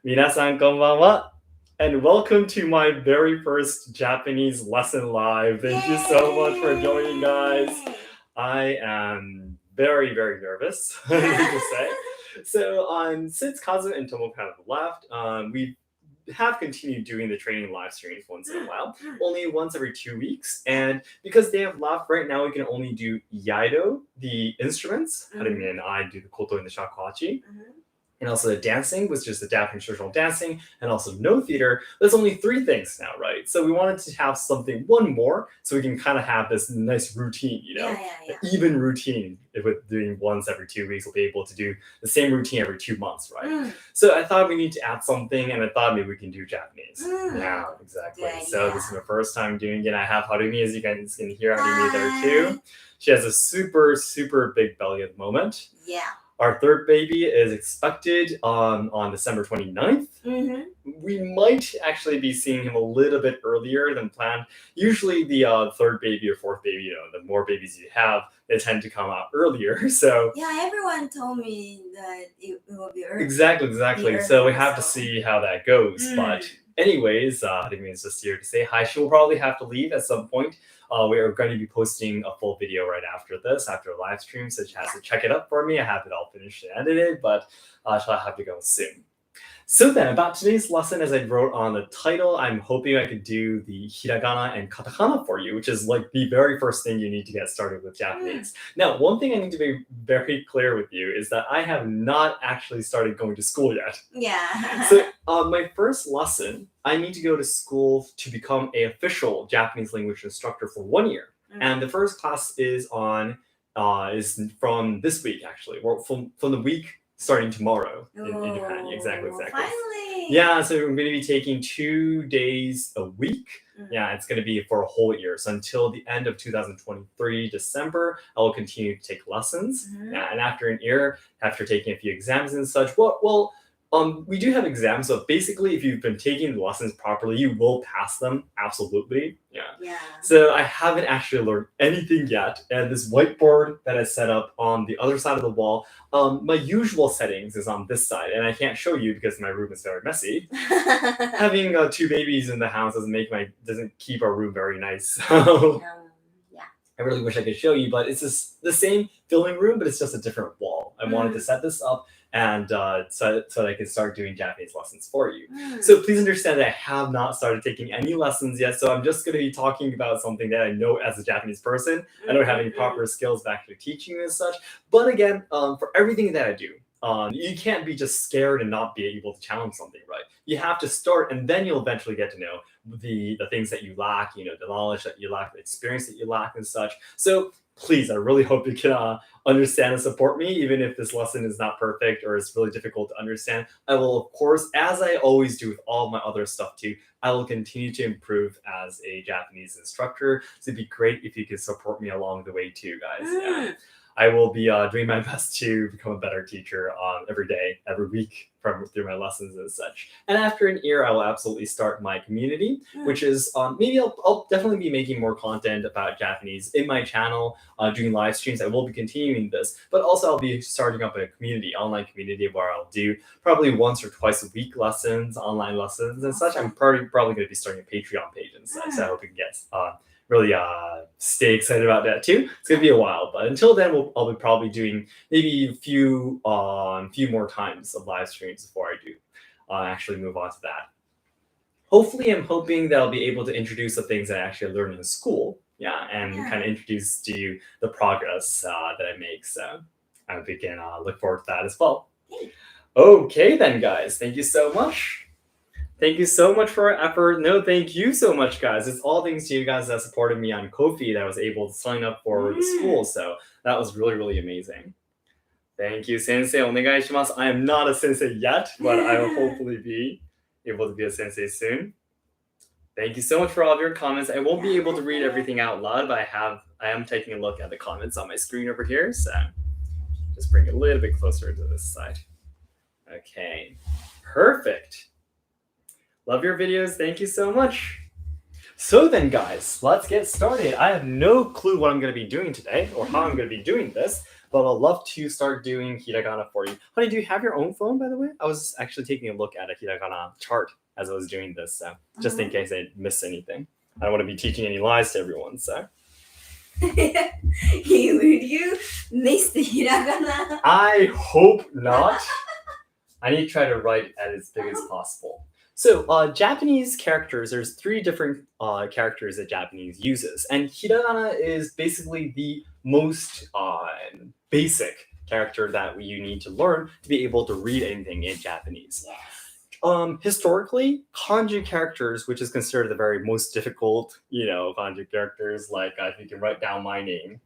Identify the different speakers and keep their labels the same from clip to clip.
Speaker 1: Minasan konbanwa, and welcome to my very first Japanese lesson live. Thank you so much for joining, guys. I am very, very nervous, I need to say. So, since Kazu and Tomo have left, we have continued doing the training live streams once in a while, only once every 2 weeks. And because they have left, right now we can only do Iaido, the instruments. And I do the koto and the shakuhachi. And also the dancing was just the Japanese traditional dancing, and also no theater. There's only 3 things now, right? So we wanted to have one more, so we can kind of have this nice routine,
Speaker 2: Yeah.
Speaker 1: even routine. With doing once every 2 weeks, we'll be able to do the same routine every 2 months, right? So I thought we need to add something, and I thought maybe we can do Japanese. Yeah, exactly.
Speaker 2: Good
Speaker 1: So
Speaker 2: idea.
Speaker 1: this is my first time doing it. I have Harumi, as you guys can hear Harumi there too. She has a super, super big belly at the moment.
Speaker 2: Yeah.
Speaker 1: Our third baby is expected on December 29th. We might actually be seeing him a little bit earlier than planned. Usually the third baby or fourth baby, the more babies you have, they tend to come out earlier. So
Speaker 2: Yeah, everyone told me that it will be early.
Speaker 1: Exactly. So we have to
Speaker 2: so-
Speaker 1: see how that goes. But anyways, Harumi is just here to say hi. She will probably have to leave at some point. We are going to be posting a full video right after this, after a live stream, so she has to check it up for me. I have it all finished and edited, but she'll have to go soon. So then, about today's lesson, as I wrote on the title, I'm hoping I could do the Hiragana and Katakana for you, which is like the very first thing you need to get started with Japanese. Now, one thing I need to be very clear with you is that I have not actually started going to school yet.
Speaker 2: Yeah.
Speaker 1: So my first lesson, I need to go to school to become an official Japanese language instructor for 1 year. And the first class is from this week, actually, or from the week starting tomorrow in Japan. Exactly.
Speaker 2: Finally.
Speaker 1: Yeah, so I'm going to be taking 2 days a week. Yeah, it's going to be for a whole year. So until the end of 2023 December, I will continue to take lessons. Yeah, and after an year, after taking a few exams and such, we do have exams. So basically, if you've been taking the lessons properly, you will pass them. Absolutely. Yeah. So I haven't actually learned anything yet. And this whiteboard that I set up on the other side of the wall, my usual settings is on this side. And I can't show you because my room is very messy. Having 2 babies in the house doesn't keep our room very nice. So I really wish I could show you, but it's just the same filming room, but it's just a different wall. I wanted to set this up and so that I can start doing Japanese lessons for you. So please understand that I have not started taking any lessons yet, so I'm just going to be talking about something that I know as a Japanese person. I don't have any proper skills of actually teaching and such, but again, for everything that I do, you can't be just scared and not be able to challenge something, right? You have to start, and then you'll eventually get to know the things that you lack, the knowledge that you lack, the experience that you lack and such. So please, I really hope you can understand and support me, even if this lesson is not perfect or it's really difficult to understand. I will, of course, as I always do with all my other stuff too, I will continue to improve as a Japanese instructor. So it'd be great if you could support me along the way too, guys. Yeah. I will be doing my best to become a better teacher every day, every week through my lessons and such. And after an year, I will absolutely start my community, which is maybe I'll definitely be making more content about Japanese in my channel, doing live streams. I will be continuing this, but also I'll be starting up a online community where I'll do probably once or twice a week lessons, online lessons and such. I'm probably going to be starting a Patreon page and such, so I hope you can get really stay excited about that too. It's gonna be a while, but until then, I'll be probably doing maybe a few more times of live streams before I do actually move on to that. Hopefully, I'm hoping that I'll be able to introduce the things that I actually learned in school, and kind of introduce to you the progress that I make. So I hope you can look forward to that as well. Okay then, guys, thank you so much. Thank you so much for your effort. No, thank you so much, guys. It's all thanks to you guys that supported me on Ko-fi that I was able to sign up for the school. So that was really, really amazing. Thank you, sensei. Onegai shimasu. I am not a sensei yet, but I will hopefully be able to be a sensei soon. Thank you so much for all of your comments. I won't be able to read everything out loud, but I am taking a look at the comments on my screen over here. So just bring it a little bit closer to this side. Okay, perfect. Love your videos. Thank you so much. So then, guys, let's get started. I have no clue what I'm going to be doing today or how I'm going to be doing this, but I'd love to start doing hiragana for you. Honey, do you have your own phone, by the way? I was actually taking a look at a hiragana chart as I was doing this, so just in case I missed anything. I don't want to be teaching any lies to everyone, so.
Speaker 2: Will you miss the hiragana?
Speaker 1: I hope not. I need to try to write as big as possible. So Japanese characters, there's 3 different characters that Japanese uses. And hiragana is basically the most basic character that you need to learn to be able to read anything in Japanese.
Speaker 2: Yes.
Speaker 1: Historically, kanji characters, which is considered the very most difficult, kanji characters, like if you can write down my name,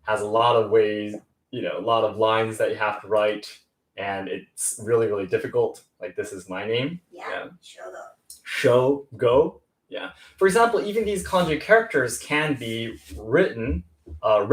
Speaker 1: has a lot of ways, a lot of lines that you have to write. And it's really, really difficult. Like this is my name.
Speaker 2: Yeah. Shogo.
Speaker 1: Shogo. Yeah. For example, even these kanji characters can be read by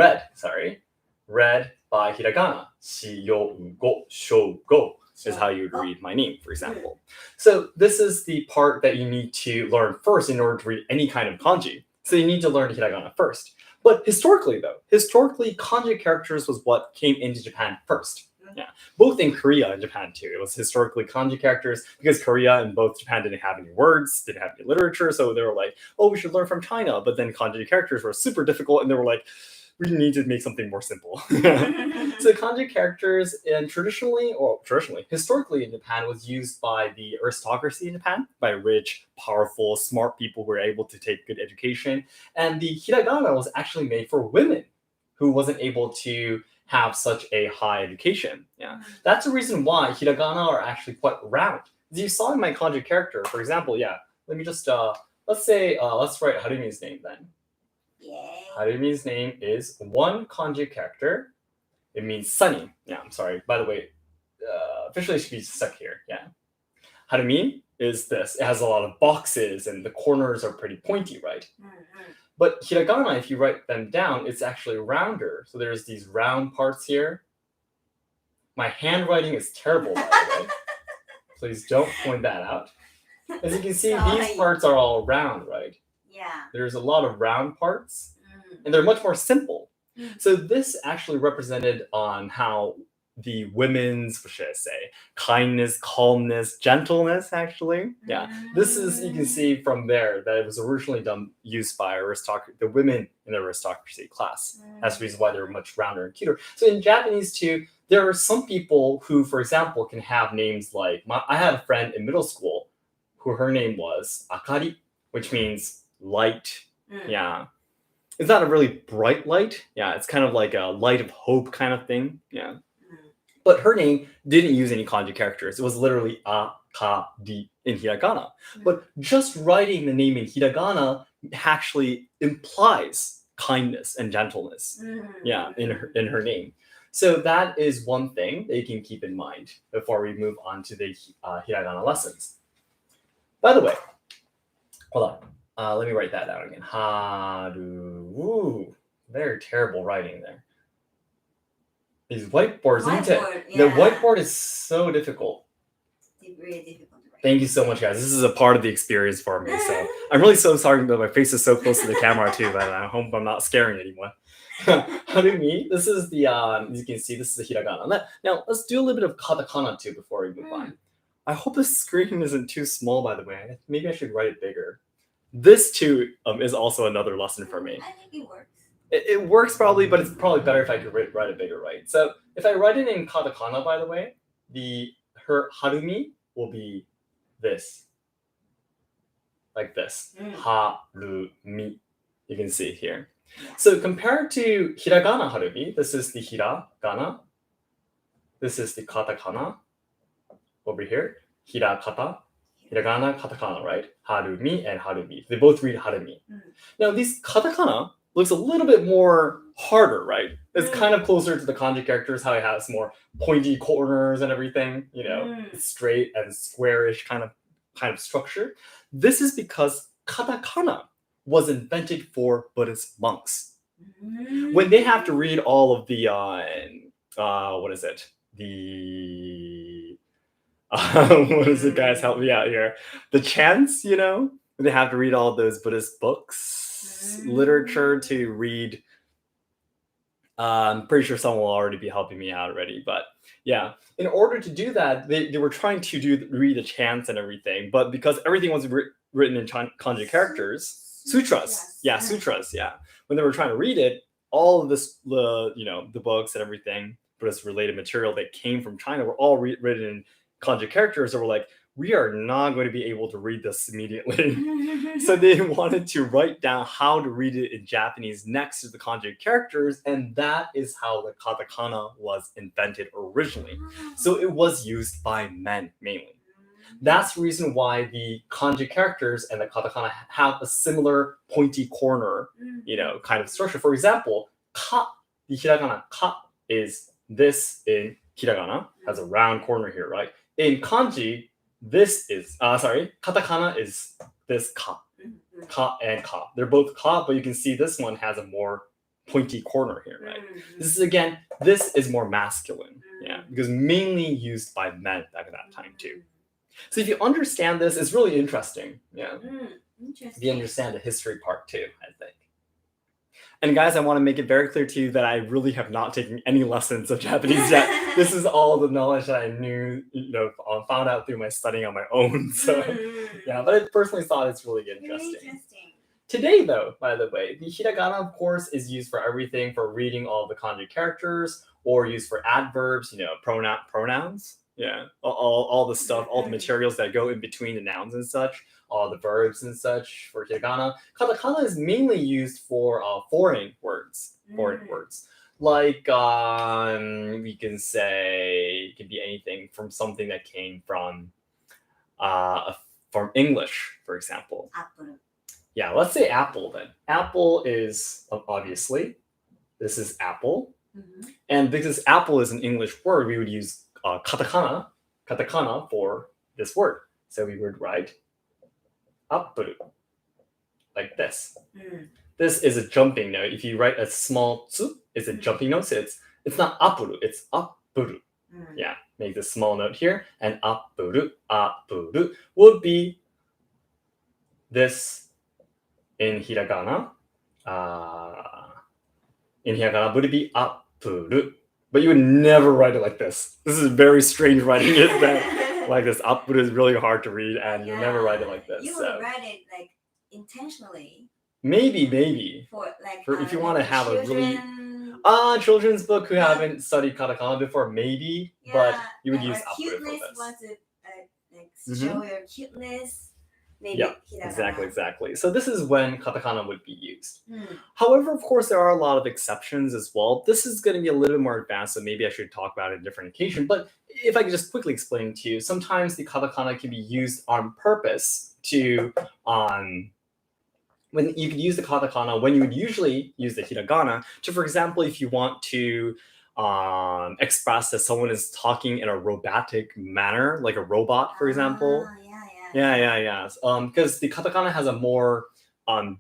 Speaker 1: hiragana. Shogo is how you would read my name, for example. So this is the part that you need to learn first in order to read any kind of kanji. So you need to learn hiragana first. But historically, kanji characters was what came into Japan first. Yeah, both in Korea and Japan too. It was historically kanji characters because Korea and both Japan didn't have any words, didn't have any literature, so they were like, oh, we should learn from China. But then kanji characters were super difficult, and they were like, we need to make something more simple. So kanji characters, and historically in Japan, was used by the aristocracy in Japan, by rich, powerful, smart people who were able to take good education. And the hiragana was actually made for women who wasn't able to have such a high education. Yeah, that's the reason why hiragana are actually quite round. As you saw in my kanji character, for example, let me just let's write Harumi's name then.
Speaker 2: Yay.
Speaker 1: Harumi's name is one kanji character. It means sunny. Yeah, I'm sorry. By the way, officially it should be stuck here. Yeah. Harumi is this. It has a lot of boxes and the corners are pretty pointy, right? But hiragana, if you write them down, it's actually rounder. So there's these round parts here. My handwriting is terrible, by the way. Please don't point that out. As you can see, these parts are all round, right?
Speaker 2: Yeah.
Speaker 1: There's a lot of round parts, and they're much more simple. So this actually represented on how the women's, what should I say, kindness, calmness, gentleness, actually. Yeah, this is, you can see from there that it was originally used by the women in the aristocracy class. That's the reason why they're much rounder and cuter. So in Japanese too, there are some people who, for example, can have names like, I had a friend in middle school who her name was Akari, which means light. Yeah. It's not a really bright light. Yeah, it's kind of like a light of hope kind of thing. Yeah. But her name didn't use any kanji characters. It was literally Akari in hiragana. But just writing the name in hiragana actually implies kindness and gentleness. Yeah, in her name. So that is one thing that you can keep in mind before we move on to the hiragana lessons. By the way, hold on. Let me write that down again. Haru. Ooh, very terrible writing there. These whiteboards. The whiteboard is so difficult.
Speaker 2: It's really difficult to write.
Speaker 1: Thank you so much, guys. This is a part of the experience for me. So I'm really so sorry that my face is so close to the camera too, but I hope I'm not scaring anyone. Harumi, this is the, as you can see, this is the hiragana. Now, let's do a little bit of katakana too before we move on. I hope the screen isn't too small, by the way. Maybe I should write it bigger. This too is also another lesson for me.
Speaker 2: I think it works.
Speaker 1: It works probably, but it's probably better if I could write it bigger, right? So if I write it in katakana, by the way, her Harumi will be this. Like this. Harumi. You can see here. So compared to hiragana Harumi, this is the hiragana. This is the katakana. Over here. Hirakata. Hiragana, katakana, right? Harumi and Harumi. They both read Harumi. Now, these katakana looks a little bit more harder, right? It's kind of closer to the kanji characters, how it has more pointy corners and everything, it's straight and squarish kind of structure. This is because katakana was invented for Buddhist monks. When they have to read all of the, what is it? What is it, guys? Help me out here. The chants, they have to read all those Buddhist books, literature to read I'm pretty sure someone will already be helping me out already, but yeah. In order to do that, they were trying to read the chants and everything, but because everything was written in kanji characters, sutras, yeah. When they were trying to read it, all of this, the books and everything for this related material that came from China were all written in kanji characters. That were like, we are not going to be able to read this immediately. So they wanted to write down how to read it in Japanese next to the kanji characters, and that is how the katakana was invented originally. So it was used by men mainly. That's the reason why the kanji characters and the katakana have a similar pointy corner, kind of structure. For example, ka, the hiragana ka is this in hiragana, has a round corner here, right? In kanji, this is, katakana is this ka. Ka and ka. They're both ka, but you can see this one has a more pointy corner here, right? This is more masculine, because mainly used by men back at that time too. So if you understand this, it's really interesting,
Speaker 2: Interesting.
Speaker 1: If you understand the history part too, I think. And guys, I want to make it very clear to you that I really have not taken any lessons of Japanese yet. This is all the knowledge that I knew, found out through my studying on my own. So, but I personally thought it's really interesting. Today, though, by the way, the hiragana, of course, is used for everything, for reading all the kanji characters, or used for adverbs, pronouns. Yeah, all the stuff, all the materials that go in between the nouns and such, all the verbs and such for hiragana. Katakana is mainly used for foreign words. Like we can say it can be anything from something that came from English, for example.
Speaker 2: Apple.
Speaker 1: Yeah, let's say apple then. Apple is obviously, this is apple, and because apple is an English word, we would use katakana for this word. So we would write apple like this. This is a jumping note. If you write a small tsu, it's a jumping note. So it's not apuru, it's apuru. Yeah, make this small note here, and apuru would be this in hiragana. In hiragana would it be apuru? But you would never write it like this. This is very strange writing it like this. Apuru is really hard to read, and you'll never write it like this.
Speaker 2: You would write it like intentionally.
Speaker 1: Maybe. For if you want to have a really children's book who haven't studied katakana before, maybe. But you would use apuru for this.
Speaker 2: Want to show your cuteness. Maybe
Speaker 1: exactly. So this is when katakana would be used. However, of course, there are a lot of exceptions as well. This is going to be a little bit more advanced, so maybe I should talk about it on a different occasion. But if I could just quickly explain to you, sometimes the katakana can be used on purpose to when you could use the katakana when you would usually use the hiragana to, for example, if you want to express that someone is talking in a robotic manner, like a robot, for example. Yeah. Because the katakana has a more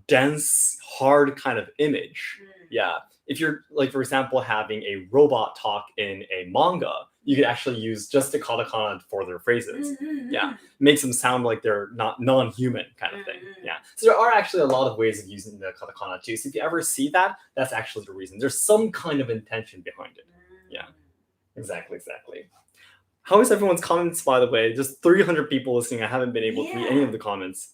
Speaker 1: dense, hard kind of image. Yeah. If you're, like, for example, having a robot talk in a manga, you could actually use just the katakana for their phrases. Yeah. Makes them sound like they're not non-human kind of thing. Yeah. So there are actually a lot of ways of using the katakana too. So if you ever see that, that's actually the reason. There's some kind of intention behind it. Yeah. Exactly. How is everyone's comments, by the way? Just 300 people listening. I haven't been able to read any of the comments.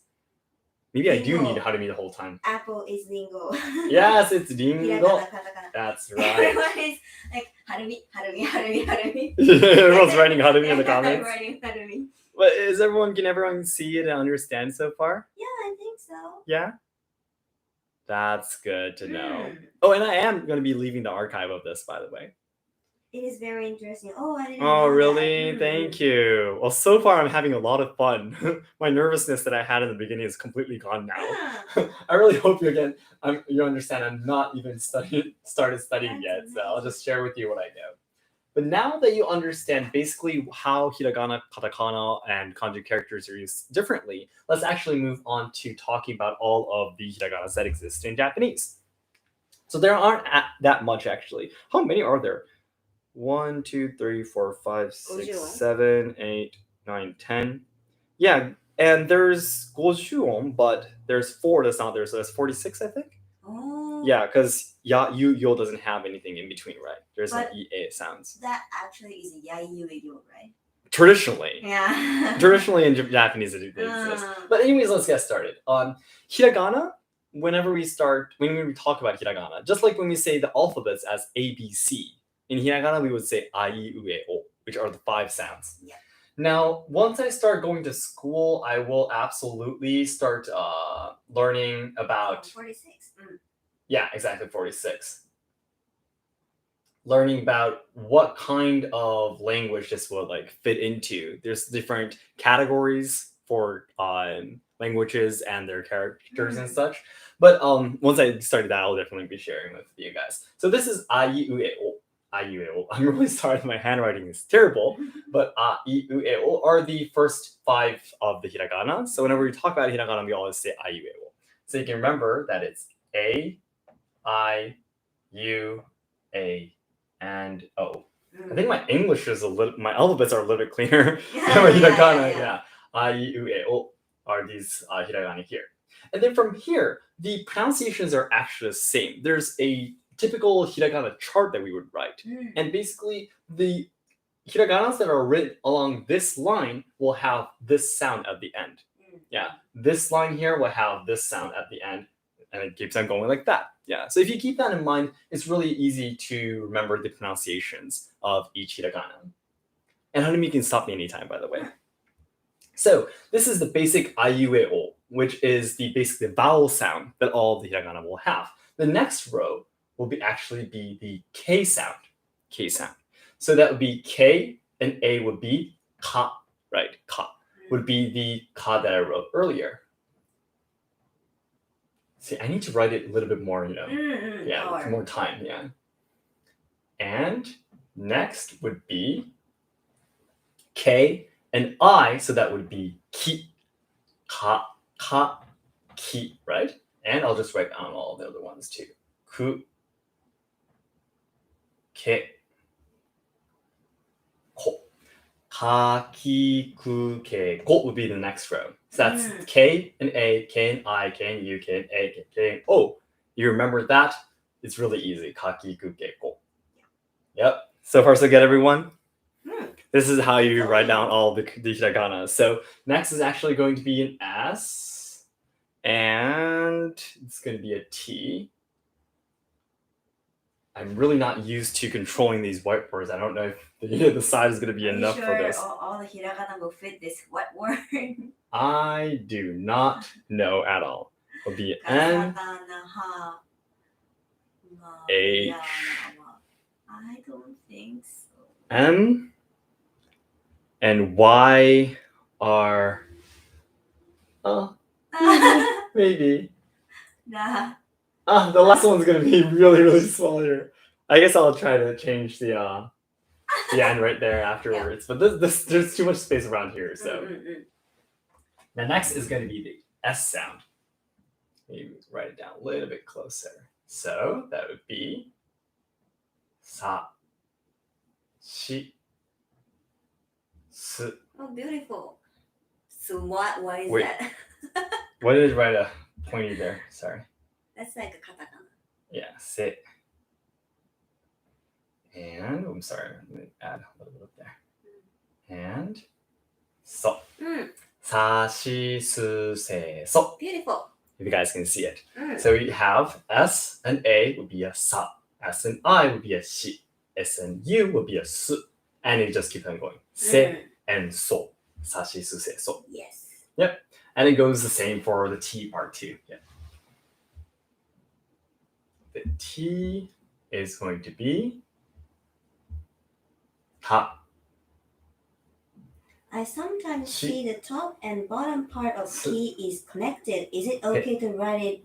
Speaker 1: Maybe I do need how to meet the whole time.
Speaker 2: Apple is lingo.
Speaker 1: Yes, it's lingo. That's right.
Speaker 2: Everyone is like, harumi.
Speaker 1: Everyone's writing harumi in the comments.
Speaker 2: Writing harumi.
Speaker 1: But can everyone see it and understand so far?
Speaker 2: Yeah, I think so.
Speaker 1: Yeah? That's good to know. Oh, and I am going to be leaving the archive of this, by the way.
Speaker 2: It is very interesting. Oh, I didn't know.
Speaker 1: Oh, really? Thank you. Well, so far I'm having a lot of fun. My nervousness that I had in the beginning is completely gone now. I really hope you understand I'm not even started studying yet, so I'll just share with you what I know. But now that you understand basically how hiragana, katakana, and kanji characters are used differently, let's actually move on to talking about all of the hiraganas that exist in Japanese. So there aren't that much, actually. How many are there? 1, 2, 3, 4, 5, 6, 7, 8, 9, 10. Yeah, and there's gojuon, but there's 4 that's not there, so that's 46, I think.
Speaker 2: Oh.
Speaker 1: Yeah, because ya, you, yo doesn't have anything in between, right? There's no
Speaker 2: But-
Speaker 1: ie sounds.
Speaker 2: That actually is Iaido, right?
Speaker 1: Traditionally.
Speaker 2: Yeah.
Speaker 1: Traditionally in Japanese it exists. But anyways, let's get started. Hiragana, when we talk about hiragana, just like when we say the alphabets as A, B, C, in hiragana we would say ai, ue, o, which are the 5 sounds.
Speaker 2: Yeah.
Speaker 1: Now, once I start going to school, I will absolutely start learning about
Speaker 2: 46.
Speaker 1: yeah, exactly 46. Learning about what kind of language this would like fit into. There's different categories for languages and their characters and such. But once I started that, I'll definitely be sharing with you guys. So this is Aiueo. Aiueo. I'm really sorry, my handwriting is terrible. But Aiueo are the first 5 of the hiragana. So whenever we talk about hiragana, we always say Aiueo. So you can remember that it's A, I, U, A, and O. I think my English is my alphabets are a little bit cleaner than my hiragana. Yeah. I, U, E, O are these hiragana here. And then from here, the pronunciations are actually the same. There's a typical hiragana chart that we would write. And basically, the hiraganas that are written along this line will have this sound at the end. Yeah. This line here will have this sound at the end. And it keeps on going like that. Yeah. So if you keep that in mind, it's really easy to remember the pronunciations of each hiragana. And Hanumi can stop me anytime, by the way. So this is the basic aiueo, which is the vowel sound that all the hiragana will have. The next row will actually be the K sound. K sound. So that would be K and A would be ka, right? Ka would be the ka that I wrote earlier. See, I need to write it a little bit more, more time, yeah. And next would be K and I, so that would be ki, ka, ki, right? And I'll just write down all the other ones too. Ku, ke, ko. Ka, ki, ku, ke, ko would be the next row. So that's K and A, K and I, K and U, K and A, K and O. You remember that? It's really easy. Ka, ki, ku, ke, ko. Yep. So far, so good, everyone? This is how you write down all the hiragana. So next is actually going to be an S. And it's going to be a T. I'm really not used to controlling these whiteboards. I don't know if the size is going to be enough for this.
Speaker 2: All the hiragana will fit this what word?
Speaker 1: I do not know at all. It'll be N, H,
Speaker 2: I don't think so.
Speaker 1: M, and Y are maybe.
Speaker 2: Nah.
Speaker 1: The last one's gonna be really, really small here. I guess I'll try to change the end right there afterwards. But this there's too much space around here, so. The next is going to be the S sound. Maybe write it down a little bit closer. So that would be sa, shi, su.
Speaker 2: Oh, beautiful. So why is
Speaker 1: Wait.
Speaker 2: that?
Speaker 1: Why did I write a pointy there? Sorry.
Speaker 2: That's like a katakana.
Speaker 1: Yeah, sit. And I'm sorry, I'm going to add a little bit up there. And so. Sa, shi, su, se, so.
Speaker 2: Beautiful.
Speaker 1: If you guys can see it. So we have S and A would be a sa. S and I would be a shi. S and U would be a su. And it just keeps on going. Se and so. Sa, shi, su, se, so.
Speaker 2: Yes.
Speaker 1: Yep. And it goes the same for the T part too. Yeah. The T is going to be ta.
Speaker 2: I sometimes see the top and bottom part of key is connected. Is it okay to write it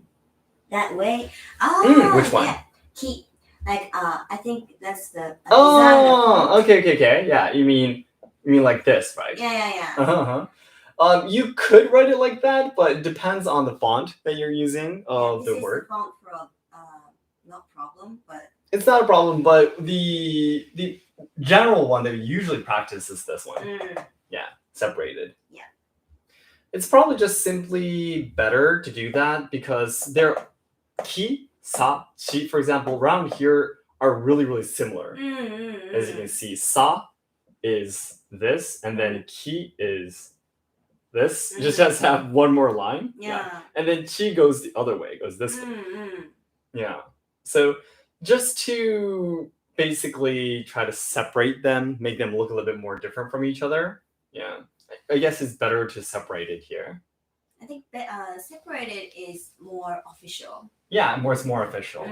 Speaker 2: that way?
Speaker 1: Which one?
Speaker 2: Yeah. Key. Like I think that's the
Speaker 1: okay. Yeah, you mean like this, right?
Speaker 2: Yeah.
Speaker 1: You could write it like that, but it depends on the font that you're using of the word.
Speaker 2: This is the font for not problem, but
Speaker 1: it's not a problem. But the general one that we usually practice is this one. Yeah, separated.
Speaker 2: Yeah.
Speaker 1: It's probably just simply better to do that because they're key sa, chi, for example, around here are really, really similar. As you can see, sa is this, and then ki is this. It just has to have one more line.
Speaker 2: Yeah.
Speaker 1: And then chi goes the other way, it goes this way. Yeah. So just to basically try to separate them, make them look a little bit more different from each other. Yeah. I guess it's better to separate it here.
Speaker 2: I think separated is more official.
Speaker 1: Yeah, it's more official.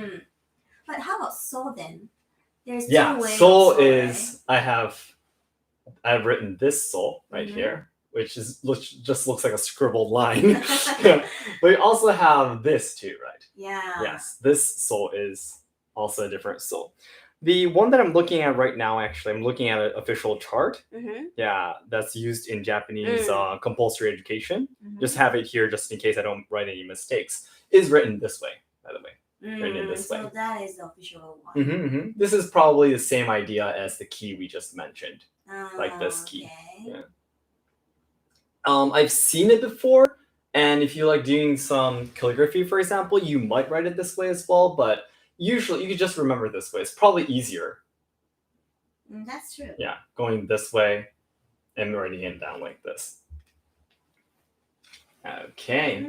Speaker 2: But how about so then? There's
Speaker 1: Yeah,
Speaker 2: two ways
Speaker 1: so
Speaker 2: of so,
Speaker 1: is I've written this so right here, which just looks like a scribbled line. But we also have this too, right?
Speaker 2: Yeah.
Speaker 1: Yes, this so is also a different so. The one that I'm looking at right now, actually, I'm looking at an official chart. Yeah, that's used in Japanese compulsory education. Just have it here just in case I don't write any mistakes. Is written this way, by the way. Written in this way.
Speaker 2: So that is the official one.
Speaker 1: This is probably the same idea as the key we just mentioned. Like this key.
Speaker 2: Okay.
Speaker 1: Yeah. I've seen it before, and if you like doing some calligraphy, for example, you might write it this way as well, but usually you could just remember this way. It's probably easier.
Speaker 2: That's true.
Speaker 1: Yeah, going this way and writing it down like this. Okay.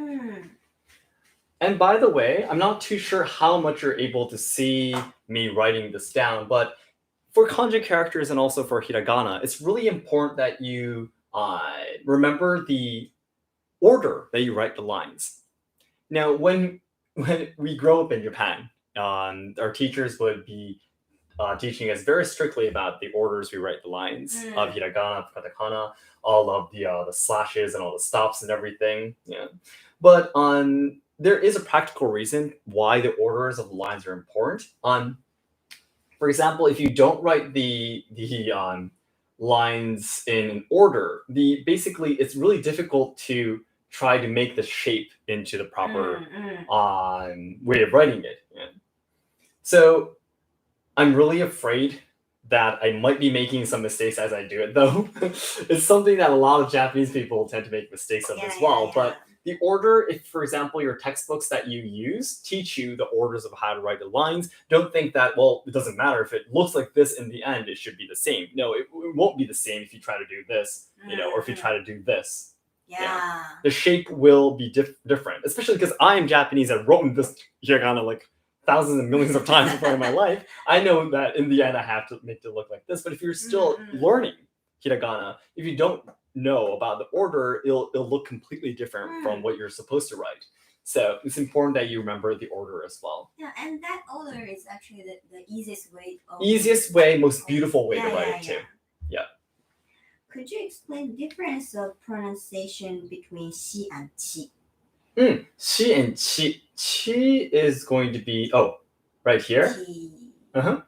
Speaker 1: And by the way, I'm not too sure how much you're able to see me writing this down, but for kanji characters and also for hiragana, it's really important that you remember the order that you write the lines. Now, when we grow up in Japan, our teachers would be teaching us very strictly about the orders we write the lines of hiragana, of katakana, all of the slashes and all the stops and everything. Yeah, but there is a practical reason why the orders of the lines are important. For example, if you don't write the lines in an order, basically it's really difficult to try to make the shape into the proper way of writing it. Yeah. So I'm really afraid that I might be making some mistakes as I do it, though. It's something that a lot of Japanese people tend to make mistakes of as well. But the order, if, for example, your textbooks that you use teach you the orders of how to write the lines, don't think that, well, it doesn't matter. If it looks like this in the end, it should be the same. No, it won't be the same if you try to do this, or if you try to do this.
Speaker 2: Yeah.
Speaker 1: The shape will be different, especially because I am Japanese. I've written this hiragana like thousands and millions of times before in my life. I know that in the end I have to make it look like this. But if you're still learning hiragana, if you don't know about the order, it'll look completely different from what you're supposed to write. So it's important that you remember the order as well.
Speaker 2: Yeah, and that order is actually the easiest way.
Speaker 1: Most beautiful way to write it too. Yeah.
Speaker 2: Could you explain the difference of pronunciation between shi and chi?
Speaker 1: Shi and chi. Chi is going to be right here.
Speaker 2: Shi and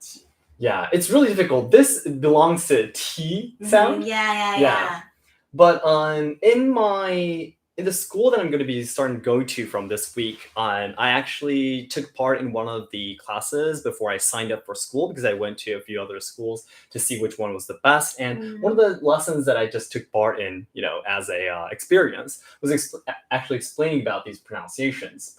Speaker 2: chi.
Speaker 1: Yeah, it's really difficult. This belongs to T sound.
Speaker 2: Yeah.
Speaker 1: But in the school that I'm going to be starting to go to from this week, I actually took part in one of the classes before I signed up for school, because I went to a few other schools to see which one was the best. And one of the lessons that I just took part in, as a experience, was actually explaining about these pronunciations.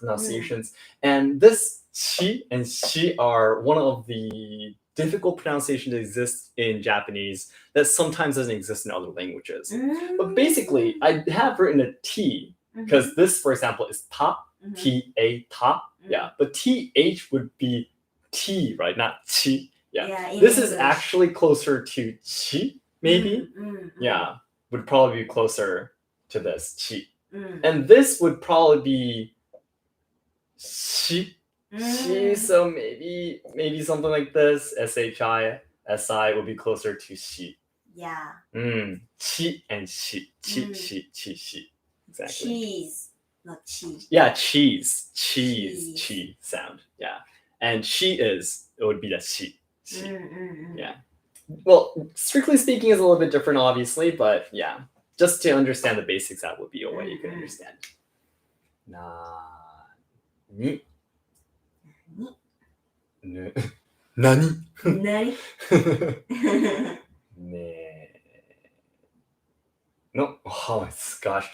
Speaker 1: And this chi and shi are one of the difficult pronunciation that exists in Japanese that sometimes doesn't exist in other languages. But basically, I have written a T, because this, for example, is ta, T-A, ta. Yeah, but T-H would be T, right? Not chi. Yeah. This is actually closer to chi, maybe. Yeah, would probably be closer to this, chi. And this would probably be shi. So maybe something like this. S-H-I, S-I would be closer to shi.
Speaker 2: Yeah.
Speaker 1: Chi and shi. Chi. Exactly.
Speaker 2: Cheese, not cheese.
Speaker 1: Yeah, cheese. Chi sound. Yeah. And it would be the shi. Yeah. Well, strictly speaking is a little bit different, obviously, but yeah. Just to understand the basics, that would be a way you can understand. Ni. Nani? No. Oh my gosh.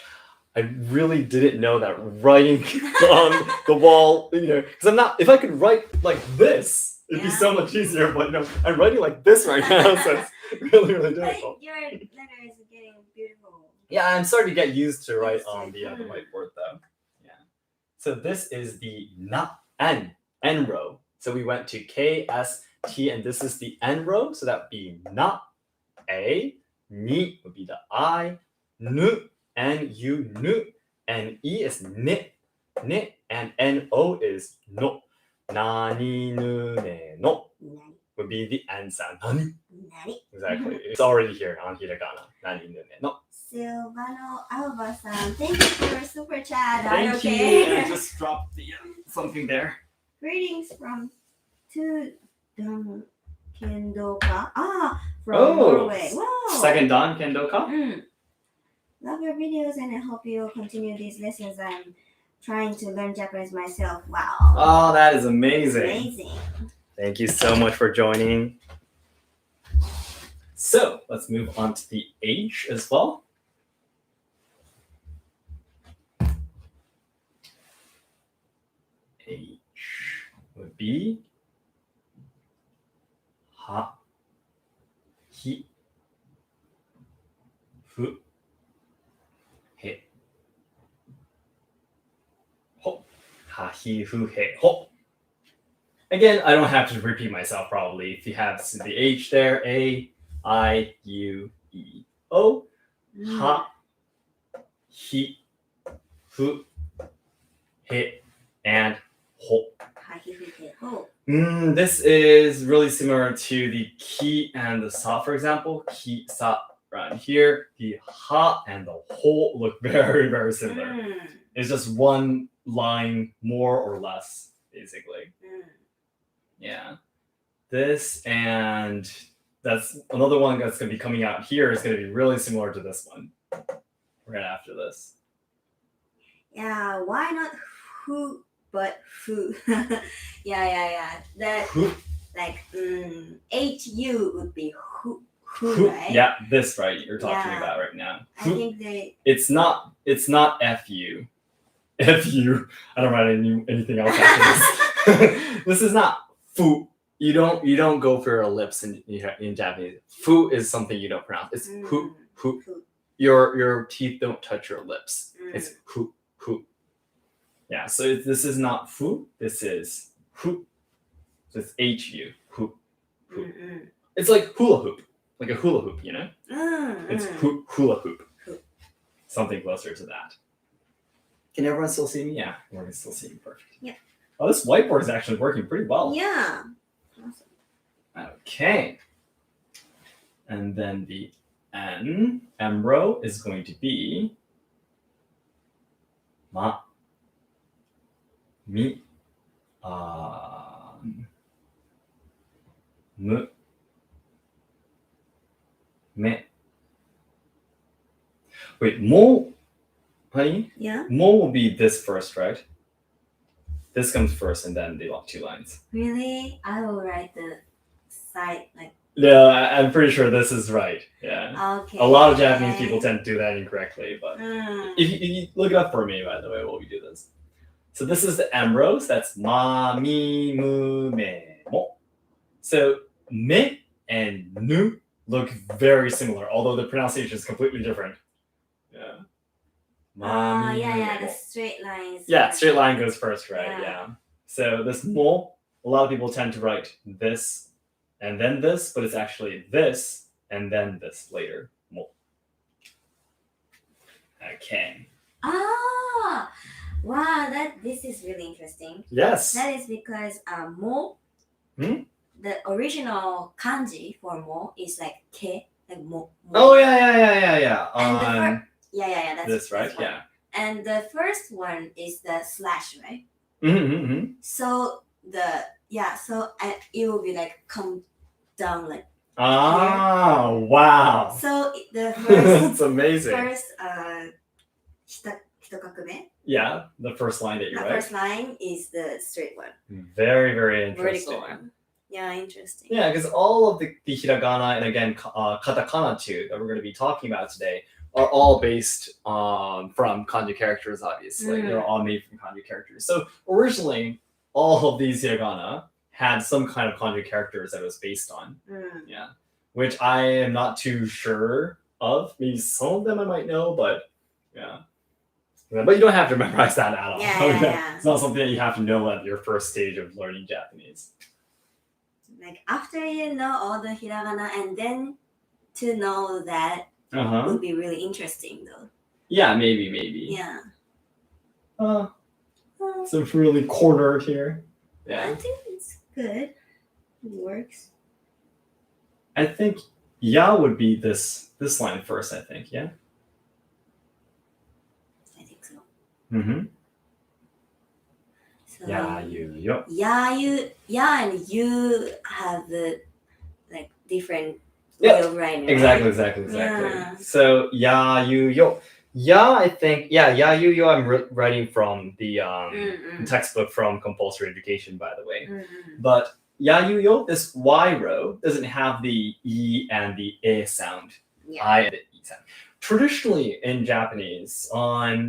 Speaker 1: I really didn't know that writing on the wall, because I'm not. If I could write like this, it'd be so much easier. But I'm writing like this right now, so it's really, really difficult.
Speaker 2: Your letter is getting beautiful.
Speaker 1: Yeah, I'm starting to get used to write on the whiteboard though. Yeah. So this is the na N row. So we went to K, S, T, and this is the N row. So that would be na, A, ni would be the I, nu, N, U, nu, and E is ni, and N, O is no. Nani, nu, ne, no would be the N sound. Nani. Exactly. It's already here on Hiragana. Nani, nu, ne, no.
Speaker 2: Silvano Alba-san, thank you for your super chat.
Speaker 1: Thank you. I just dropped the something there.
Speaker 2: Greetings from Tozando Kendoka. From Norway. Wow.
Speaker 1: Second Dan Kendoka.
Speaker 2: Love your videos and I hope you'll continue these lessons. I'm trying to learn Japanese myself. Wow.
Speaker 1: Oh, that is amazing.
Speaker 2: Amazing.
Speaker 1: Thank you so much for joining. So let's move on to the H as well. H would be ha, hi, fu, he, ho. Ha, hi, fu, he, ho. Again, I don't have to repeat myself probably. If you have the H there, A, I, U, E, O. Ha, hi, fu, he, and ho. This is really similar to the ki and the sa, for example. Ki, sa, around here. The ha and the ho look very, very similar. It's just one line more or less, basically. Yeah. This and that's another one that's going to be coming out here is going to be really similar to this one right after this.
Speaker 2: Yeah, why not who but fu? yeah. That like HU would be who, right?
Speaker 1: Yeah, this right you're talking about right now.
Speaker 2: I think
Speaker 1: it's not FU. FU. I don't write anything else after this. This is not fu. You don't go for your lips in Japanese. Fu is something you don't pronounce. It's fu. Your teeth don't touch your lips. It's fu. Yeah, so this is not fu. This is fu. So it's HU. Fu. It's like hula hoop, like a hula hoop. It's hula hoop. Something closer to that. Can everyone still see me? Yeah, everyone can still see me perfect.
Speaker 2: Yeah.
Speaker 1: Oh, this whiteboard is actually working pretty well.
Speaker 2: Yeah. Awesome.
Speaker 1: Okay. And then the M row is going to be ma, mi, mu, me. Wait, mo, honey?
Speaker 2: Yeah.
Speaker 1: Mo will be this first, right? This comes first and then the two lines.
Speaker 2: Really? I will write the side like.
Speaker 1: Yeah, I'm pretty sure this is right. Yeah.
Speaker 2: Okay.
Speaker 1: A lot of Japanese people tend to do that incorrectly, but if you look it up for me, by the way, while we do this. So this is the M rows. That's ma, mi, mu, me, mo. So me and nu look very similar, although the pronunciation is completely different. Yeah. Ma, mi,
Speaker 2: yeah,
Speaker 1: mo.
Speaker 2: the straight lines.
Speaker 1: Yeah, straight line goes first, right? Yeah. So this mo, a lot of people tend to write this and then this, but it's actually this and then this later. Mo. Okay.
Speaker 2: Wow, this is really interesting.
Speaker 1: Yes.
Speaker 2: That is because mo, the original kanji for mo is like ke, like mo.
Speaker 1: Oh yeah.
Speaker 2: And that's
Speaker 1: this, right?
Speaker 2: That's
Speaker 1: yeah.
Speaker 2: And the first one is the slash, right? So it will be like come down like.
Speaker 1: Wow.
Speaker 2: So the first.
Speaker 1: That's amazing.
Speaker 2: First, hitokakube.
Speaker 1: Yeah, the first line that you write.
Speaker 2: The first line is the straight one.
Speaker 1: Very, very interesting.
Speaker 2: Vertical one. Yeah, interesting.
Speaker 1: Yeah, because all of the hiragana and again katakana too that we're going to be talking about today are all based from kanji characters, obviously.
Speaker 2: Mm.
Speaker 1: They're all made from kanji characters. So originally, all of these hiragana had some kind of kanji characters that it was based on. Yeah. Which I am not too sure of. Maybe some of them I might know, but yeah. But you don't have to memorize that at all.
Speaker 2: Yeah.
Speaker 1: It's not something that you have to know at your first stage of learning Japanese.
Speaker 2: Like after you know all the hiragana and then to know that
Speaker 1: Uh-huh.
Speaker 2: would be really interesting though.
Speaker 1: Yeah, maybe.
Speaker 2: Yeah.
Speaker 1: So it's really cornered here.
Speaker 2: I
Speaker 1: Yeah.
Speaker 2: think it's good. It works.
Speaker 1: I think ya would be this line first, I think, yeah?
Speaker 2: I think so.
Speaker 1: Mm-hmm.
Speaker 2: So
Speaker 1: Ya, you, yo.
Speaker 2: yeah, and you have the like different
Speaker 1: Yeah,
Speaker 2: way of writing.
Speaker 1: Exactly.
Speaker 2: Right? Yeah.
Speaker 1: So ya, you, yo. Ya, I think, ya, you, yo, I'm writing from the textbook from compulsory education, by the way. But ya, you, yo, this Y row doesn't have the E and the E sound.
Speaker 2: Yeah.
Speaker 1: I and the E sound. Traditionally in Japanese,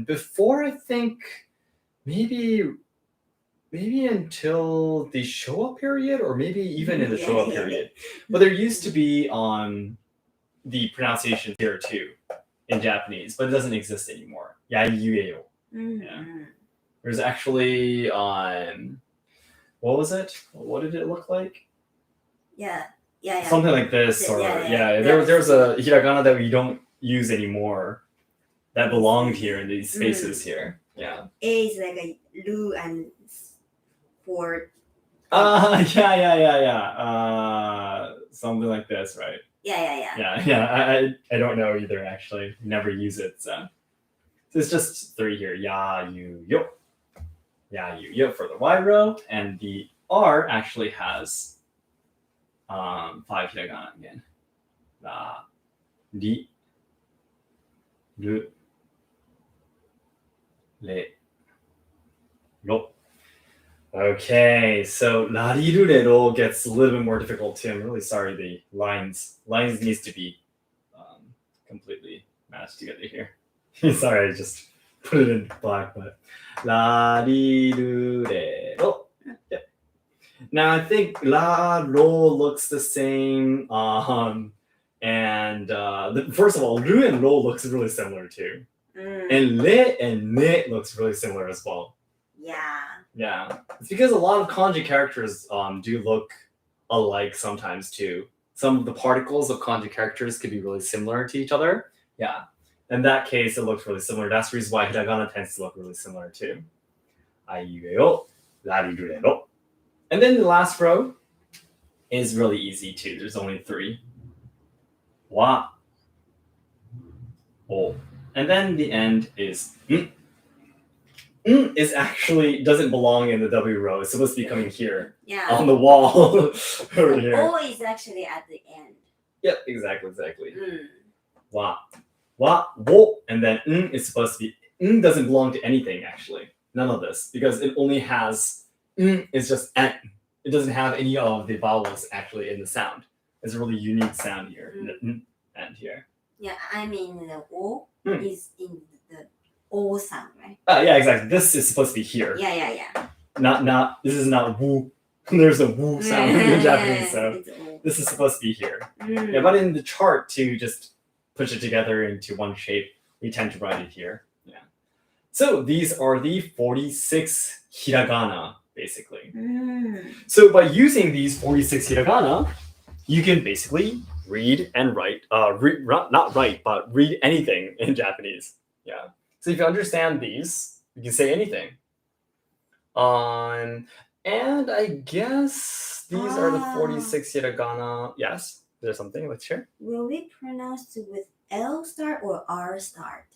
Speaker 1: before I think maybe until the Showa period, or maybe even in the Showa period, but there used to be the pronunciation here too in Japanese, but it doesn't exist anymore. Yaiueo. Yeah. There's actually what was it? What did it look like?
Speaker 2: Yeah.
Speaker 1: Something like this, or
Speaker 2: Yeah.
Speaker 1: There's a hiragana that we don't use anymore that belonged here in these spaces here. Yeah.
Speaker 2: A is like a lu and for
Speaker 1: Something like this, right?
Speaker 2: yeah.
Speaker 1: I don't know either, actually. Never use it, so it's just three here. Ya, you, yo. Ya, you, yo for the Y row, and the R actually has 5 hiragana again. La, ri, ru, le, ro. Okay, so larirurero gets a little bit more difficult too. I'm really sorry, the lines needs to be completely matched together here. Sorry, I just put it in black, but larirurero. Yep. Now I think la ro looks the same, and first of all, ru and ro looks really similar too, and le and ne looks really similar as well. Yeah, it's because a lot of kanji characters do look alike sometimes too. Some of the particles of kanji characters could be really similar to each other. Yeah, in that case, it looks really similar. That's the reason why hiragana tends to look really similar too. Aiueo, larirurero. And then the last row is really easy too. There's only 3. Wa, o. And then the end is is actually doesn't belong in the W row. It's supposed to be coming here on the wall over here.
Speaker 2: O is actually at the end.
Speaker 1: Yep, exactly. Wa, wo, and then is supposed to be doesn't belong to anything actually. None of this, because it only has it's just n. It doesn't have any of the vowels actually in the sound. It's a really unique sound here, the and here.
Speaker 2: Yeah, I mean the O is in the O sound, right?
Speaker 1: Yeah, exactly. This is supposed to be here.
Speaker 2: Yeah.
Speaker 1: Not. This is not woo. There's a woo sound in Japanese, so this is supposed to be here. Yeah, but in the chart to just push it together into one shape, we tend to write it here. Yeah. So these are the 46 hiragana, basically. So by using these 46 hiragana, you can basically read and write. Not write, but read anything in Japanese. Yeah. So if you understand these, you can say anything. And I guess these are the 46 hiragana. Yes, there's something. Let's share.
Speaker 2: Will we pronounce it with L start or R start?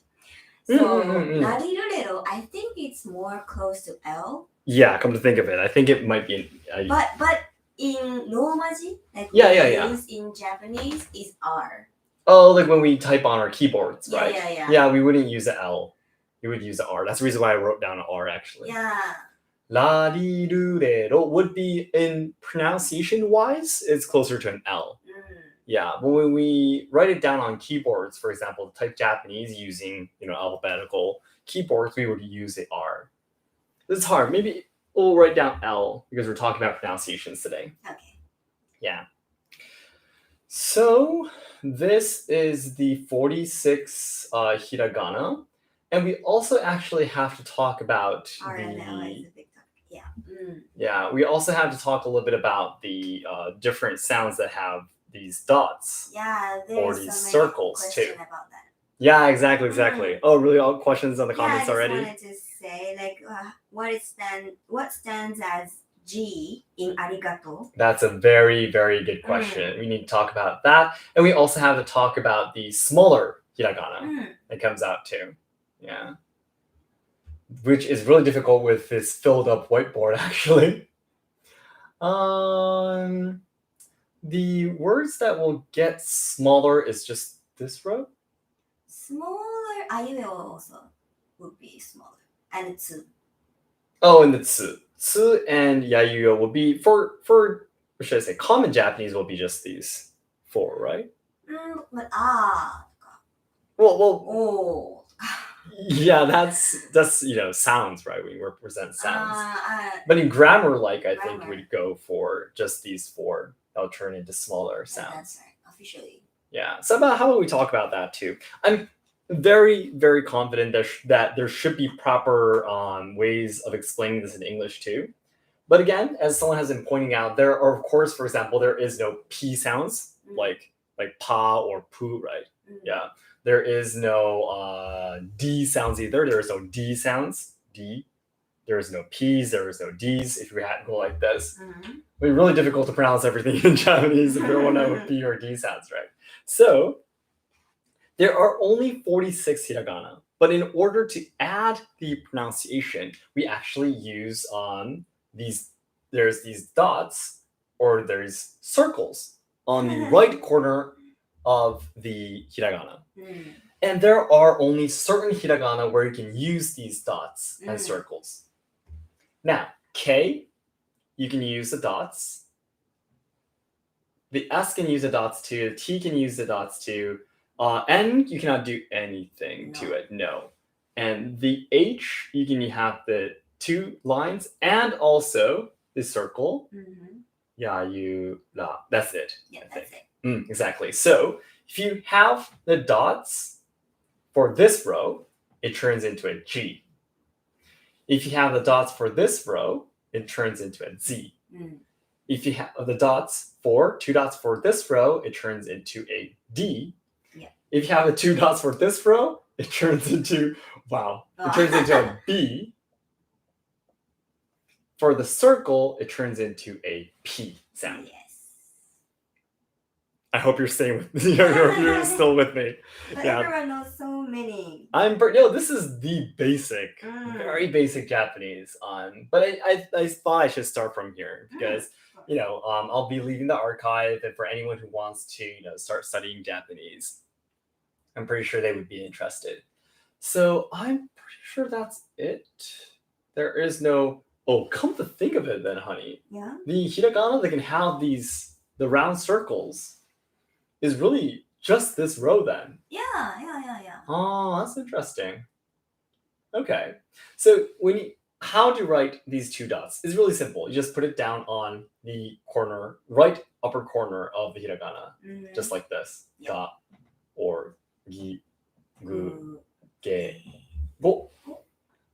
Speaker 2: So larirurero, I think it's more close to L.
Speaker 1: Yeah, come to think of it, I think it might be.
Speaker 2: But in romaji, like
Speaker 1: we
Speaker 2: use in Japanese, is R.
Speaker 1: Oh, like when we type on our keyboards, right?
Speaker 2: Yeah.
Speaker 1: Yeah, we wouldn't use the L. We would use the R. That's the reason why I wrote down an R actually.
Speaker 2: Yeah.
Speaker 1: Larirurero would be, in pronunciation wise, it's closer to an L. Yeah, but when we write it down on keyboards, for example, type Japanese using alphabetical keyboards, we would use the R. This is hard. Maybe we'll write down L because we're talking about pronunciations today.
Speaker 2: Okay.
Speaker 1: Yeah. So this is the 46 hiragana, and we also actually have to talk about
Speaker 2: R and L is
Speaker 1: the
Speaker 2: a big topic. Yeah.
Speaker 1: yeah. We also have to talk a little bit about the different sounds that have these dots.
Speaker 2: Yeah,
Speaker 1: Or
Speaker 2: there's
Speaker 1: these
Speaker 2: so many
Speaker 1: circles,
Speaker 2: questions
Speaker 1: too.
Speaker 2: about that.
Speaker 1: Yeah, exactly. Oh, really? All questions on the comments
Speaker 2: I
Speaker 1: already?
Speaker 2: just wanted to say, like, what stands as G in arigato?
Speaker 1: That's a very, very good question. We need to talk about that. And we also have to talk about the smaller hiragana that comes out too. Yeah. Which is really difficult with this filled up whiteboard, actually. The words that will get smaller is just this row.
Speaker 2: Smaller Iaido also would be smaller. And it's
Speaker 1: Oh, and the tsu. Tsu and Yayuyo will be for what should I say? Common Japanese will be just these 4, right?
Speaker 2: but
Speaker 1: Well,
Speaker 2: oh.
Speaker 1: yeah, that's sounds, right? We represent sounds. But in grammar, I think we'd go for just these 4. That'll turn into smaller sounds.
Speaker 2: That's right, officially.
Speaker 1: Yeah. So how about we talk about that too? I'm very, very confident that there should be proper ways of explaining this in English too. But again, as someone has been pointing out, there are, of course, for example, there is no P sounds like pa or pu, right? Yeah. There is no D sounds either. There is no D sounds. D. There is no P's. There is no D's. If we had to go like this, it'd be really difficult to pronounce everything in Japanese if you don't know P or D sounds, right? So there are only 46 hiragana, but in order to add the pronunciation, we actually use there's these dots or there's circles on the right corner of the hiragana. And there are only certain hiragana where you can use these dots and circles. Now, K, you can use the dots. The S can use the dots too. The T can use the dots too. N, you cannot do anything to it. No. And the H, you can have the 2 lines and also the circle. Yeah, that's it.
Speaker 2: Yeah, that's it.
Speaker 1: Exactly. So if you have the dots for this row, it turns into a G. If you have the dots for this row, it turns into a Z. If you have the 2 dots for this row, it turns into a D.
Speaker 2: Yeah.
Speaker 1: If you have the 2 dots for this row, it turns into a B. For the circle, it turns into a P sound.
Speaker 2: Yes.
Speaker 1: I hope you're staying with me. You're still with me.
Speaker 2: But everyone knows so many.
Speaker 1: This is the basic, very basic Japanese. But I thought I should start from here because I'll be leaving the archive, and for anyone who wants to start studying Japanese, I'm pretty sure they would be interested. So I'm pretty sure that's it. There is no. Oh, come to think of it, then, honey.
Speaker 2: Yeah.
Speaker 1: The hiragana that can have the round circles is really just this row, then.
Speaker 2: Yeah.
Speaker 1: Oh, that's interesting. Okay, so how to write these 2 dots is really simple. You just put it down on the right upper corner of the hiragana, just like this.
Speaker 2: Yeah.
Speaker 1: Ga or gi, gu, ge, go.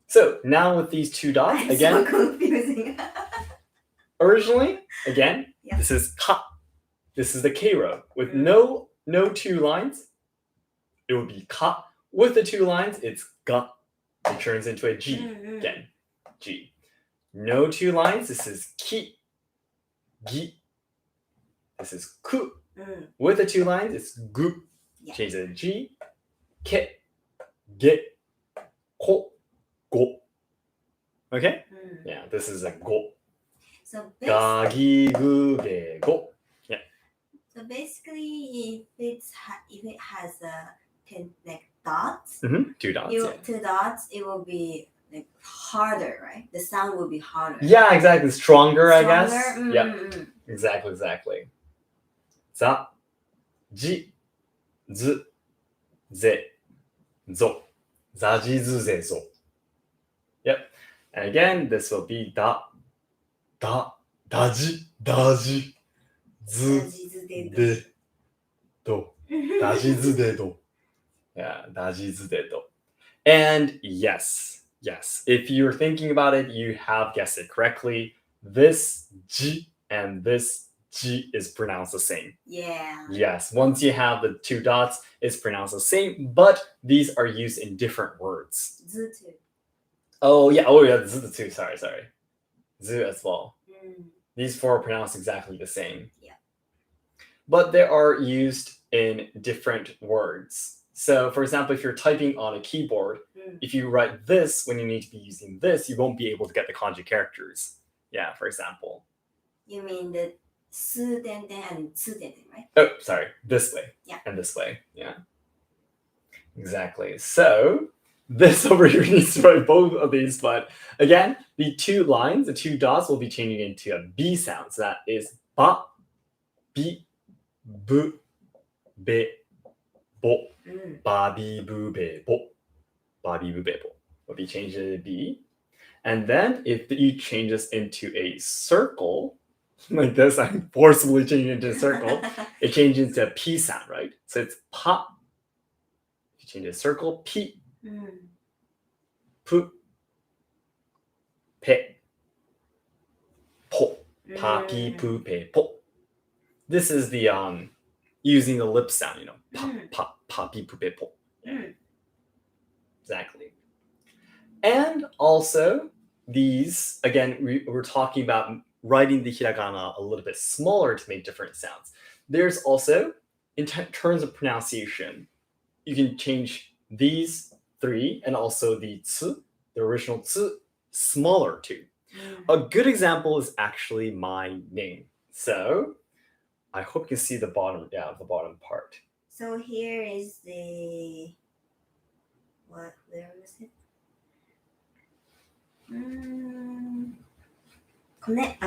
Speaker 1: So now with these 2 dots, again,
Speaker 2: so confusing.
Speaker 1: originally, again,
Speaker 2: Yeah.
Speaker 1: This is ka. This is the K row with no 2 lines. It would be ka. With the 2 lines, it's ga. It turns into a G again. G. No 2 lines. This is ki. Gi. This is ku. With the 2 lines, it's gu.
Speaker 2: Yeah.
Speaker 1: Change it to G. Ke. Ge. Ko. Go. Okay? Yeah, this is a go.
Speaker 2: So
Speaker 1: Ga, gi, gu, ge, go. Yeah.
Speaker 2: So basically, if it has 10 dots,
Speaker 1: 2 dots. Yeah.
Speaker 2: 2 dots, it will be harder, right? The sound will be harder.
Speaker 1: Yeah, exactly. Stronger, I guess.
Speaker 2: Stronger?
Speaker 1: Yeah. Exactly. Za, じ、ず、ぜ、ぞ. Zajizu ze zo. Yep. And again, this will be daji, zu, de, do. Dajizu de do. Yeah, dajizu de do. And yes, if you're thinking about it, you have guessed it correctly. This ji and this ji is pronounced the same.
Speaker 2: Yeah.
Speaker 1: Yes, once you have the two dots, it's pronounced the same, but these are used in different words.
Speaker 2: Zu too.
Speaker 1: Oh yeah, zu too. Sorry. Zu as well. These four are pronounced exactly the same.
Speaker 2: Yeah.
Speaker 1: But they are used in different words. So, for example, if you're typing on a keyboard, if you write this when you need to be using this, you won't be able to get the kanji characters. Yeah, for example.
Speaker 2: You mean the su den den and tsu den den, right?
Speaker 1: Oh, sorry. This way.
Speaker 2: Yeah.
Speaker 1: And this way. Yeah. Exactly. So, this over here needs to write both of these, but again, the two lines, the two dots will be changing into a B sound. So that is ba, bi, bu, be, bo. Babi bu be bo. Babi bu be bo. Will be changed to B. And then if you change this into a circle, like this, I'm forcibly changing it into a circle, it changes into a P sound, right? So it's pa. If you change it to a circle, P. Pu. Pe. Po. Pa, pi, pu, pe, po. This is the using the lip sound, pa, pa, pa, pi, pu, pe, po. Yeah. Exactly. And also, these, again, we're talking about writing the hiragana a little bit smaller to make different sounds. There's also, in terms of pronunciation, you can change these three and also the tsu, the original tsu, smaller too. A good example is actually my name. So, I hope you can see the bottom, the bottom part.
Speaker 2: So here is the, where was it?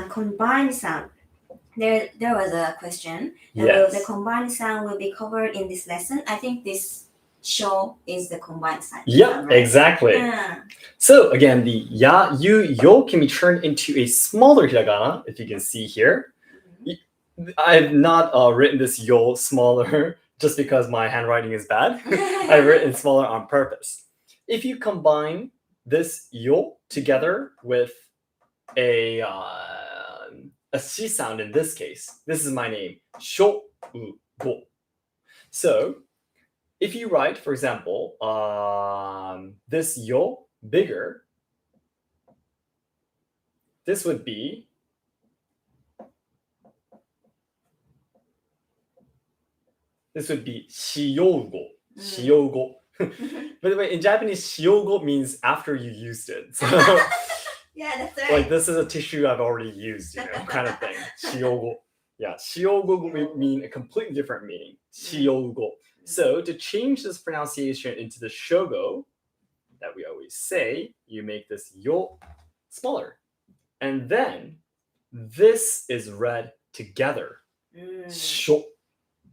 Speaker 2: Combined sound. There was a question.
Speaker 1: Yes.
Speaker 2: The combined sound will be covered in this lesson. I think this show is the combined sound.
Speaker 1: Yeah, right? Exactly. So again, the ya, yu, yo can be turned into a smaller hiragana, if you can see here. I've not written this yo smaller just because my handwriting is bad. I've written smaller on purpose. If you combine this yo together with a C sound in this case, this is my name, Shogo. So if you write, for example, this yo bigger, this would be shiogo. Shiogo. By the way, in Japanese, shiogo means after you used it. So,
Speaker 2: yeah, that's right.
Speaker 1: Like this is a tissue I've already used, kind of thing. Shiogo. Yeah, shiogo would mean a completely different meaning. Shiogo. So to change this pronunciation into the shogo that we always say, you make this yo smaller. And then this is read together. Sho.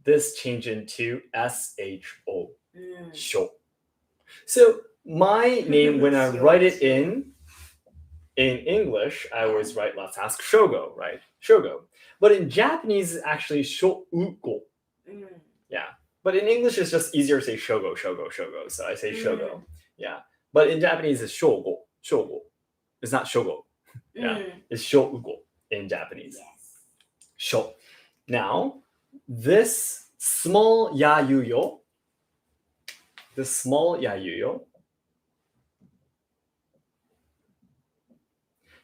Speaker 1: This change into S-H-O. Sho. So my name, when I write it in English, I always write, let's ask Shogo, right? Shogo. But in Japanese, it's actually Shougo. Yeah. But in English, it's just easier to say Shogo. So I say Shogo. Yeah. But in Japanese, it's Shogo. It's not Shogo. Yeah. It's Shougo in Japanese.
Speaker 2: Yes.
Speaker 1: Sho. Now, this small yayuyo,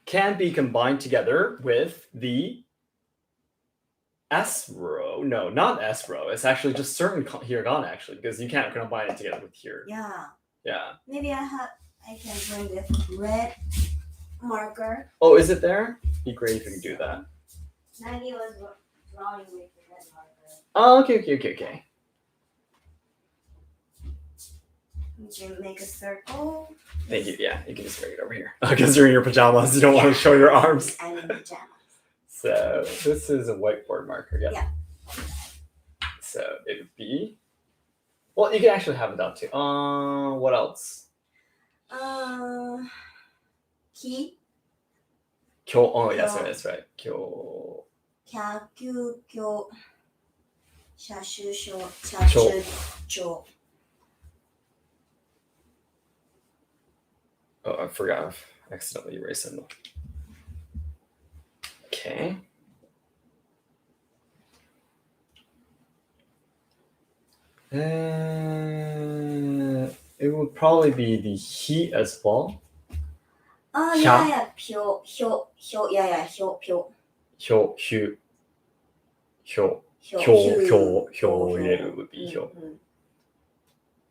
Speaker 1: can be combined together with the S row. No, not S row. It's actually just certain hiragana, actually, because you can't combine it together with here.
Speaker 2: Yeah.
Speaker 1: Yeah.
Speaker 2: Maybe I can bring the red marker.
Speaker 1: Oh, is it there? Be great if you can do that.
Speaker 2: Maggie was drawing with the red marker.
Speaker 1: Oh, okay.
Speaker 2: You can make a circle.
Speaker 1: Thank you. Yeah, you can just bring it over here. Because you're in your pajamas, you don't want to show your arms.
Speaker 2: I'm in pajamas.
Speaker 1: So this is a whiteboard marker. Yeah. So it would be. Well, you can actually have it down too. What else?
Speaker 2: Ki,
Speaker 1: Kyo. Oh, yes,
Speaker 2: Kyo.
Speaker 1: that's right. Kyo.
Speaker 2: 脚球橋車種症
Speaker 1: Oh, I forgot. I've accidentally erased it. Okay. It would probably be the he as well.
Speaker 2: Oh,
Speaker 1: Hya.
Speaker 2: yeah, pyo, hyo, yeah, hyo, pyo.
Speaker 1: Hyo, hyu, hyo,
Speaker 2: Hyo,
Speaker 1: hyo, hyo would be hyo.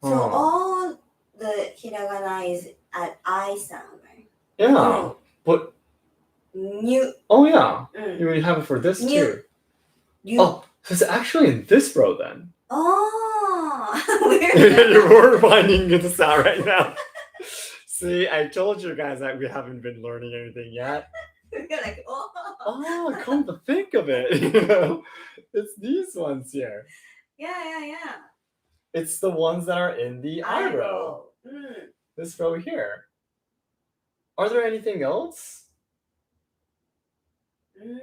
Speaker 2: So all the hiragana is at I sound, right?
Speaker 1: Yeah, but
Speaker 2: New.
Speaker 1: oh yeah, you would have it for this too. Oh, so it's actually in this row then.
Speaker 2: Oh,
Speaker 1: You're finding this out right now. See, I told you guys that we haven't been learning anything yet.
Speaker 2: You're like,
Speaker 1: Oh, come to think of it, it's these ones here.
Speaker 2: Yeah.
Speaker 1: It's the ones that are in the I row. This row here. Are there anything else?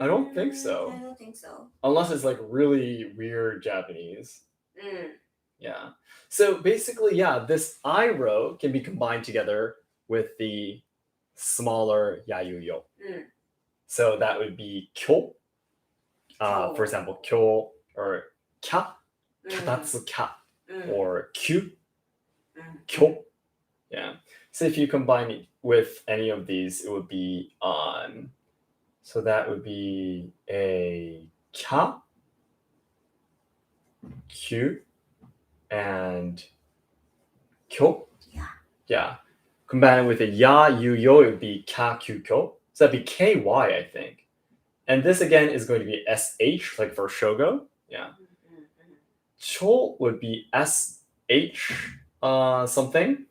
Speaker 1: I don't think so.
Speaker 2: I don't think so.
Speaker 1: Unless it's like really weird Japanese. Yeah. So basically, yeah, this I row can be combined together with the smaller yayuyo. So that would be kyo. For example, kyo or kya, katatsu kya, or kyu, kyo. Yeah. So if you combine it with any of these, it would be on. So that would be a kya, kyu, and kyo. Yeah. Combine it with a ya, yu, yo, it would be ka, kyu, kyo. So that'd be ky, I think. And this again is going to be sh, like for Shogo. Yeah. Cho would be sh something.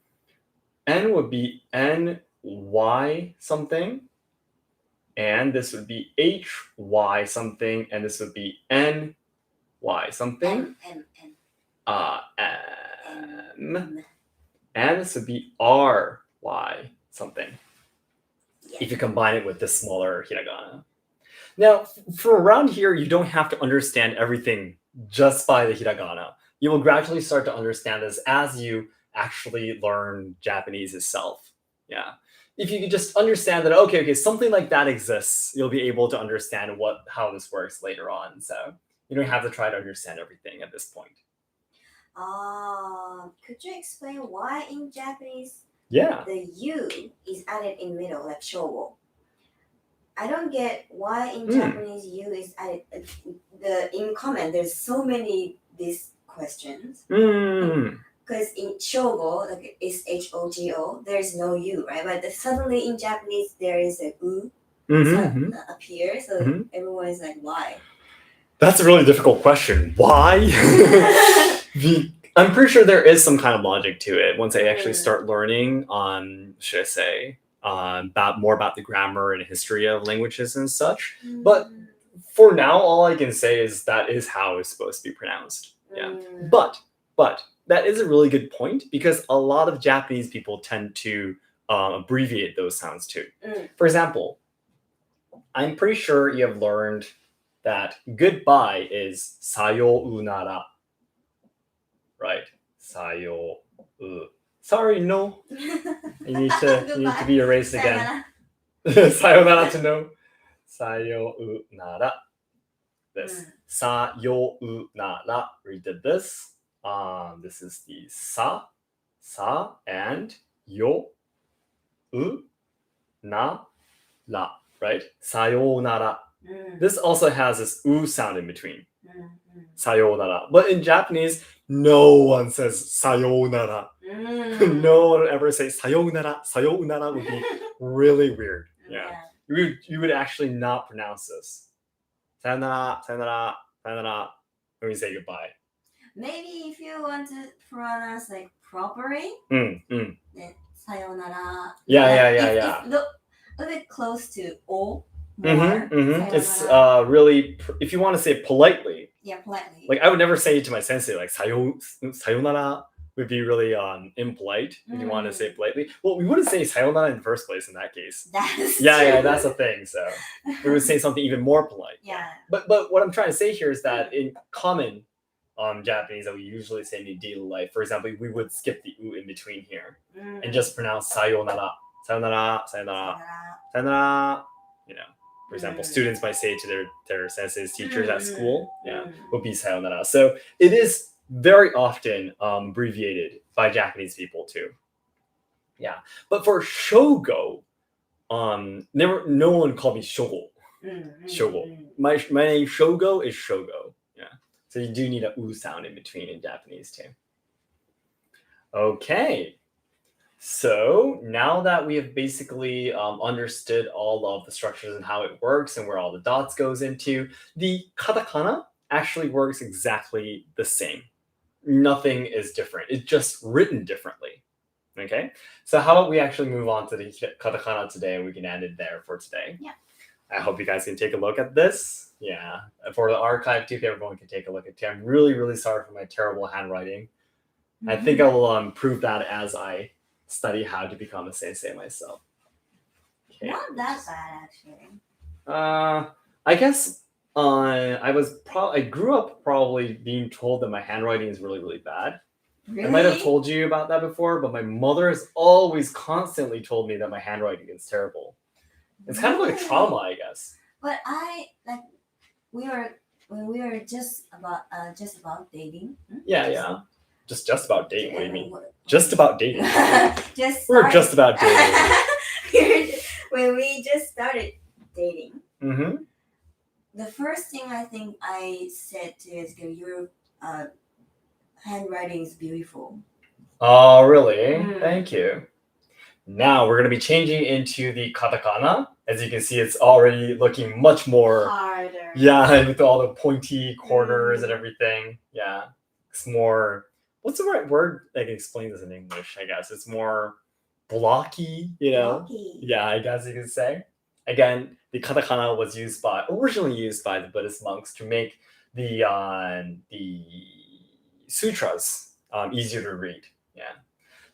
Speaker 1: N would be ny something. And this would be hy something. And this would be ny something. M. And this would be ry something. If you combine it with the smaller hiragana. Now, for around here, you don't have to understand everything just by the hiragana. You will gradually start to understand this as you actually learn Japanese itself. Yeah. If you could just understand that, okay, something like that exists, you'll be able to understand how this works later on. So you don't have to try to understand everything at this point.
Speaker 2: Could you explain why in Japanese
Speaker 1: the
Speaker 2: U is added in middle, like shogo? I don't get why in Japanese U is added. In comment, there's so many these questions. Because in shogo, like it's shogo, there's no U, right? But suddenly in Japanese there is a U appears, so everyone is like, why?
Speaker 1: That's a really difficult question. Why? I'm pretty sure there is some kind of logic to it once I actually start learning on, should I say, more about the grammar and history of languages and such. But for now, all I can say is that is how it's supposed to be pronounced. Yeah. But that is a really good point because a lot of Japanese people tend to abbreviate those sounds too. For example, I'm pretty sure you have learned that goodbye is sayonara. Right? Sorry, no. You need to be erased again. Sayonara to no. Sayonara. This. Sayonara. We did this. This is the sa, and yo, na, la. Right? Sayonara. This also has this sound in between. Sayonara. But in Japanese, no one says sayonara. No one would ever say sayonara. Sayonara would be really weird. Yeah. You would actually not pronounce this. Sayonara, sayonara, sayonara when we say goodbye.
Speaker 2: Maybe if you want to pronounce like properly, then sayonara.
Speaker 1: Yeah.
Speaker 2: It's a bit close to o.
Speaker 1: It's really, if you want to say it politely,
Speaker 2: Yeah, politely.
Speaker 1: Like I would never say to my sensei like sayonara would be really impolite if you want to say it politely. Well, we wouldn't say sayonara in the first place in that case.
Speaker 2: That's
Speaker 1: Yeah,
Speaker 2: true.
Speaker 1: that's the thing. So we would say something even more polite.
Speaker 2: Yeah.
Speaker 1: But what I'm trying to say here is that in common Japanese that we usually say in daily life, for example, we would skip the u in between here and just pronounce sayonara, sayonara, sayonara, sayonara. You know, for example, students might say to their senseis, teachers at school, would be sayonara. So it is very often abbreviated by Japanese people too. Yeah, but for shogo, no one called me shogo. Shogo. My name Shogo is Shogo. Yeah. So you do need a u sound in between in Japanese too. Okay. So now that we have basically understood all of the structures and how it works and where all the dots goes into, the katakana actually works exactly the same. Nothing is different. It's just written differently. Okay. So how about we actually move on to the katakana today and we can end it there for today.
Speaker 2: Yeah.
Speaker 1: I hope you guys can take a look at this. Yeah. For the archive too, if everyone can take a look at it. I'm really, really sorry for my terrible handwriting. I think I will prove that as I study how to become a sensei myself. Okay.
Speaker 2: Not that bad, actually.
Speaker 1: I guess I grew up probably being told that my handwriting is really, really bad.
Speaker 2: Really?
Speaker 1: I might have told you about that before, but my mother has always constantly told me that my handwriting is terrible. It's kind of like a trauma, I guess.
Speaker 2: But when we were just about dating.
Speaker 1: Yeah. Just about dating. What do you mean? Just about dating.
Speaker 2: We're
Speaker 1: just about dating.
Speaker 2: When we just started dating,
Speaker 1: Mm-hmm.
Speaker 2: the first thing I think I said to you is, your handwriting is beautiful.
Speaker 1: Oh, really? Thank you. Now we're going to be changing into the katakana. As you can see, it's already looking much more
Speaker 2: harder.
Speaker 1: Yeah, with all the pointy corners and everything. Yeah, it's more. What's the right word that can explain this in English? I guess it's more blocky.
Speaker 2: Blocky.
Speaker 1: Yeah, I guess you could say. Again, the katakana was originally used by the Buddhist monks to make the sutras easier to read. Yeah,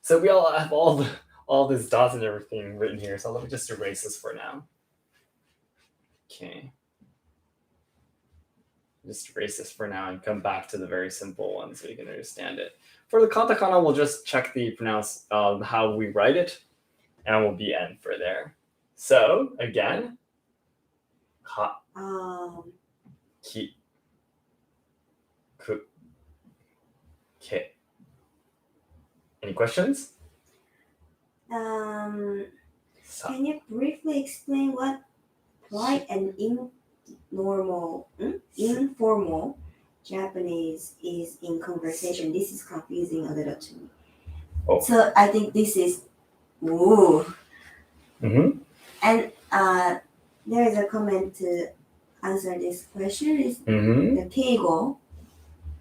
Speaker 1: so we all have all these dots and everything written here. So let me just erase this for now. Okay. Just erase this for now and come back to the very simple one so you can understand it. For the katakana, we'll just check the how we write it, and we'll be end for there. So again, ka, ki, ku, ke. Any questions?
Speaker 2: Can you briefly explain what polite and informal Japanese is in conversation? This is confusing a little to me.
Speaker 1: Oh.
Speaker 2: So I think this is And there is a comment to answer this question. Is the keigo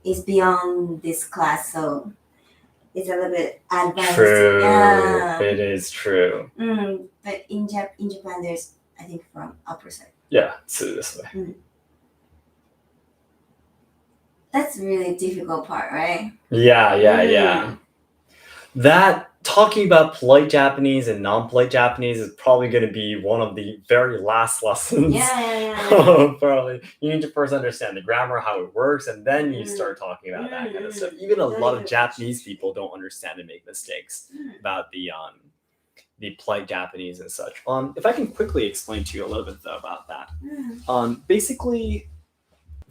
Speaker 2: is beyond this class, so it's a little bit advanced.
Speaker 1: True.
Speaker 2: Yeah.
Speaker 1: It is true.
Speaker 2: But in Japan, there's, I think, from upper side.
Speaker 1: Yeah, so this way.
Speaker 2: That's really difficult part, right?
Speaker 1: Yeah. That talking about polite Japanese and non-polite Japanese is probably going to be one of the very last lessons.
Speaker 2: Yeah.
Speaker 1: Probably. You need to first understand the grammar, how it works, and then you start talking about that kind of stuff. Even a lot of Japanese people don't understand and make mistakes about the polite Japanese and such. If I can quickly explain to you a little bit though about that. Basically,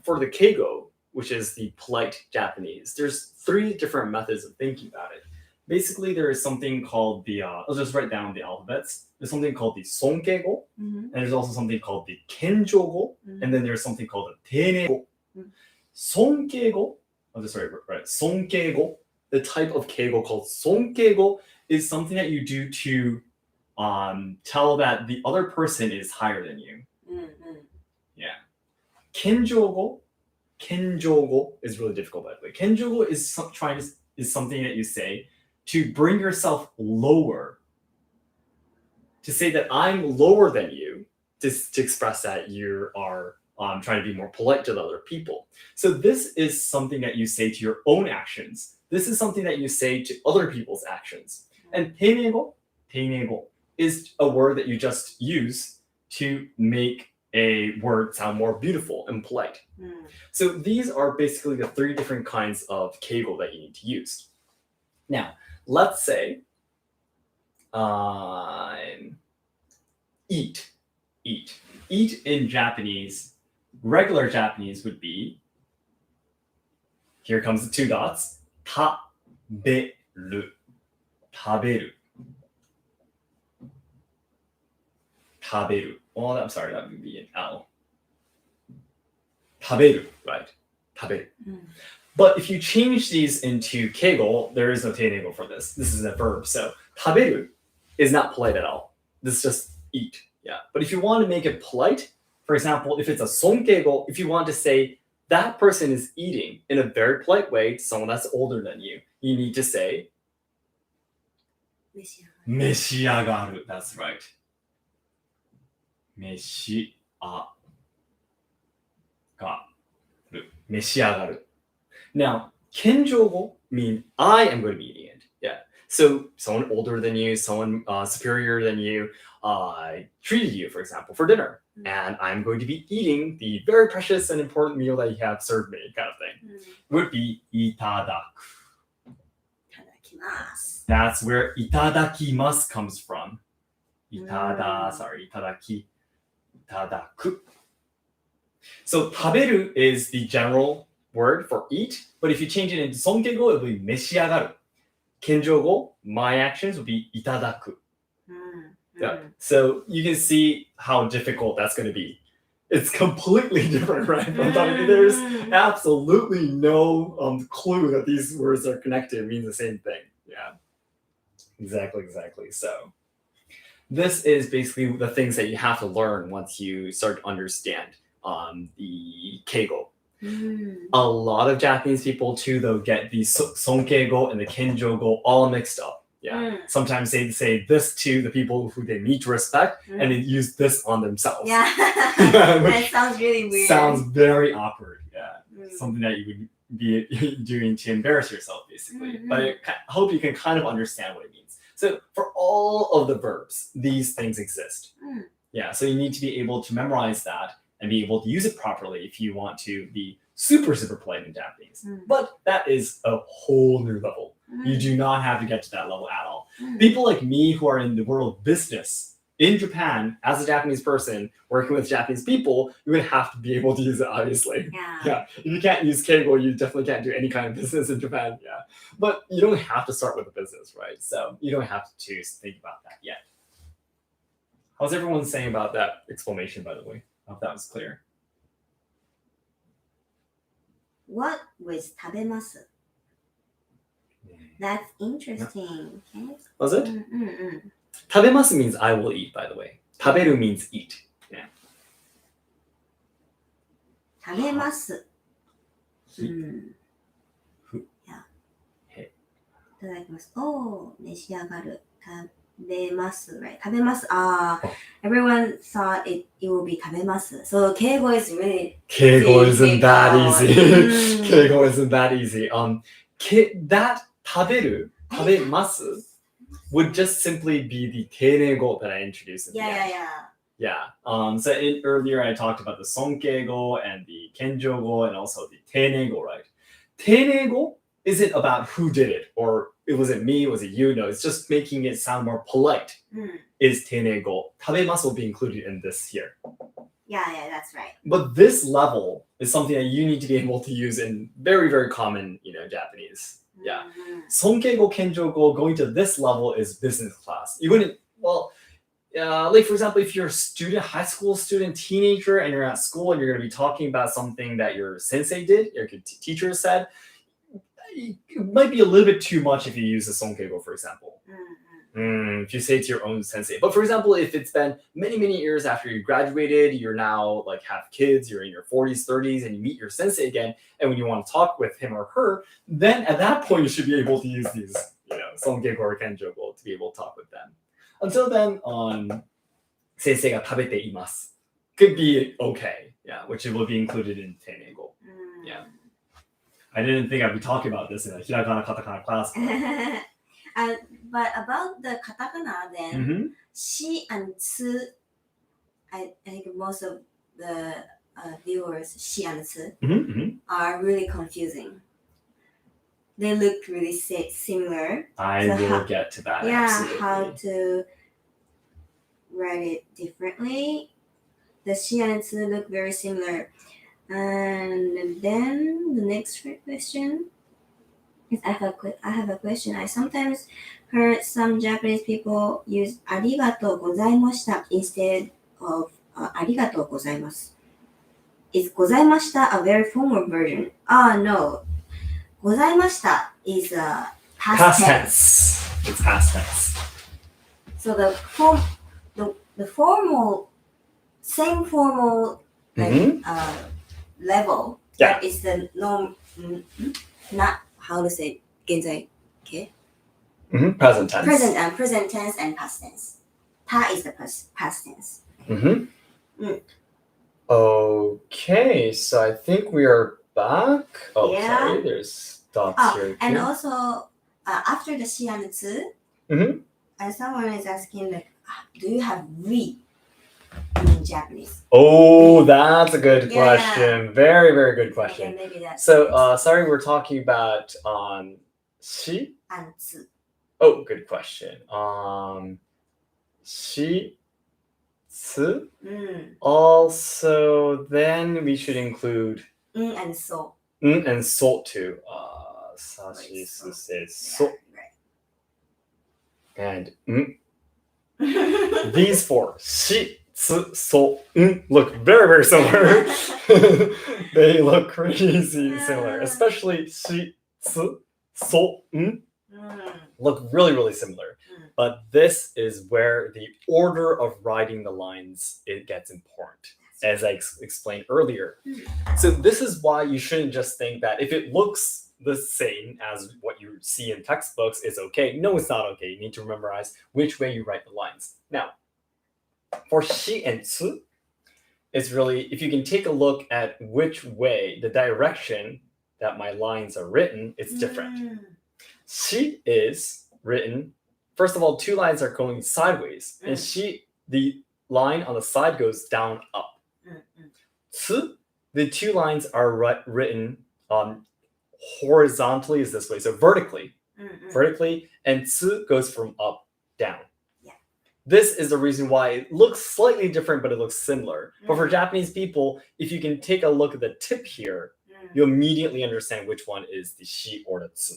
Speaker 1: for the keigo, which is the polite Japanese, there's 3 different methods of thinking about it. Basically, there is something called I'll just write down the alphabets. There's something called the sonkeigo, and there's also something called the kenjogo, and then there's something called the teinego. Sonkeigo, I'll just write sonkeigo. The type of keigo called sonkeigo is something that you do to tell that the other person is higher than you. Yeah. Kenjogo is really difficult, by the way. Kenjogo is something that you say to bring yourself lower. To say that I'm lower than you, to express that you are trying to be more polite to the other people. So this is something that you say to your own actions. This is something that you say to other people's actions. And teinego is a word that you just use to make a word sound more beautiful and polite. So these are basically the 3 different kinds of keigo that you need to use. Now, let's say eat. Eat in Japanese, regular Japanese would be, here comes the 2 dots, taberu. Oh, I'm sorry, that would be an L. Taberu, right? Taberu. But if you change these into keigo, there is no teinego for this. This is a verb. So taberu is not polite at all. This is just eat. Yeah. But if you want to make it polite, for example, if it's a sonkeigo, if you want to say that person is eating in a very polite way to someone that's older than you, you need to say meshiagaru. That's right. Meshiagaru. Now, kenjogo mean I am going to be eating it. Yeah. So someone older than you, someone superior than you, treated you, for example, for dinner, and I'm going to be eating the very precious and important meal that you have served me, kind of thing. Would be itadaku.
Speaker 2: Itadakimasu.
Speaker 1: That's where itadakimasu comes from. Itadaku. So taberu is the general word for eat, but if you change it into sonkeigo, it will be meshiagaru. Kenjogo, my actions, would be itadaku. Yeah. So you can see how difficult that's going to be. It's completely different, right? There's absolutely no clue that these words are connected and mean the same thing. Yeah. Exactly. So this is basically the things that you have to learn once you start to understand the keigo. A lot of Japanese people too, though, get the sonkeigo and the kenjogo all mixed up. Yeah. Sometimes they say this to the people who they need to respect, and they use this on themselves.
Speaker 2: Yeah. That sounds really weird.
Speaker 1: Sounds very awkward. Yeah. Something that you would be doing to embarrass yourself, basically. But I hope you can kind of understand what it means. So for all of the verbs, these things exist. Yeah. So you need to be able to memorize that and be able to use it properly if you want to be super polite in Japanese. But that is a whole new level. You do not have to get to that level at all. People like me who are in the world of business in Japan, as a Japanese person working with Japanese people, you would have to be able to use it, obviously. Yeah. If you can't use keigo, you definitely can't do any kind of business in Japan. Yeah. But you don't have to start with a business, right? So you don't have to think about that yet. How's everyone saying about that explanation, by the way? I hope that was clear.
Speaker 2: What was tabemasu? That's interesting. Okay.
Speaker 1: Was it? Tabemasu means I will eat, by the way. Taberu means eat. Yeah.
Speaker 2: Tabemasu. Yeah. Itadakimasu. Oh, meshiagaru. Tabemasu, right? Tabemasu. Everyone thought it will be tabemasu. So keigo is really
Speaker 1: Keigo isn't that easy. Keigo isn't that easy. That tabemasu would just simply be the teinego that I introduced at the end. Yeah. So earlier I talked about the sonkeigo and the kenjogo and also the teinego, right? Teinego isn't about who did it, or it wasn't me, was it you? No, it's just making it sound more polite. Is teinego. Tabemasu will be included in this here.
Speaker 2: Yeah, that's right.
Speaker 1: But this level is something that you need to be able to use in very common, Japanese. Yeah. Sonkeigo, kenjogo, going to this level is business class. You wouldn't, like for example, if you're a student, high school student, teenager, and you're at school and you're going to be talking about something that your sensei did, your teacher said, it might be a little bit too much if you use the sonkeigo, for example. If you say to your own sensei. But for example, if it's been many years after you graduated, you're now like have kids, you're in your 40s, 30s, and you meet your sensei again, and when you want to talk with him or her, then at that point you should be able to use these, sonkeigo or kenjogo to be able to talk with them. Until then, sensei ga tabete imasu could be okay. Yeah, which will be included in Teneigo. Yeah. I didn't think I'd be talking about this in a Hiragana Katakana class.
Speaker 2: But about the katakana then, shi and tsu, I think most of the viewers, shi and tsu, are really confusing. They look really similar.
Speaker 1: I will get to that.
Speaker 2: Yeah,
Speaker 1: absolutely.
Speaker 2: how to write it differently. The shi and tsu look very similar. And then the next question is I have a question. I sometimes heard some Japanese people use arigatou gozaimashita instead of arigatou gozaimasu. Is gozaimashita a very formal version? No. Gozaimashita is a past tense.
Speaker 1: It's past tense.
Speaker 2: So the formal, same formal level.
Speaker 1: Yeah.
Speaker 2: But it's the not how to say 現在形?
Speaker 1: Present tense.
Speaker 2: Present tense and past tense. Ta is the past tense.
Speaker 1: Okay, so I think we are back. Oh,
Speaker 2: Yeah.
Speaker 1: sorry, there's dots here.
Speaker 2: And also after the shi and tsu, someone is asking like, do you have we in Japanese?
Speaker 1: Oh, that's a good question. Very, very good question.
Speaker 2: Okay, maybe that's
Speaker 1: So, sorry, we're talking about shi
Speaker 2: and tsu.
Speaker 1: Oh, good question. Shi, tsu. Also, then we should include
Speaker 2: And so.
Speaker 1: And so too. Sashi, su, se, so. And these four, shi, tsu, so, look very, very similar. They look crazy similar, especially shi, tsu, so, look really, really similar. But this is where the order of writing the lines, it gets important, as I explained earlier. So this is why you shouldn't just think that if it looks the same as what you see in textbooks, it's okay. No, it's not okay. You need to memorize which way you write the lines. Now, for shi and tsu, it's really, if you can take a look at which way, the direction that my lines are written, it's different. Shi is written, first of all, two lines are going sideways, and shi, the line on the side goes down, up. Tsu, the two lines are written horizontally is this way, so vertically, and tsu goes from up, down. This is the reason why it looks slightly different, but it looks similar. But for Japanese people, if you can take a look at the tip here, you immediately understand which one is the shi or the tsu.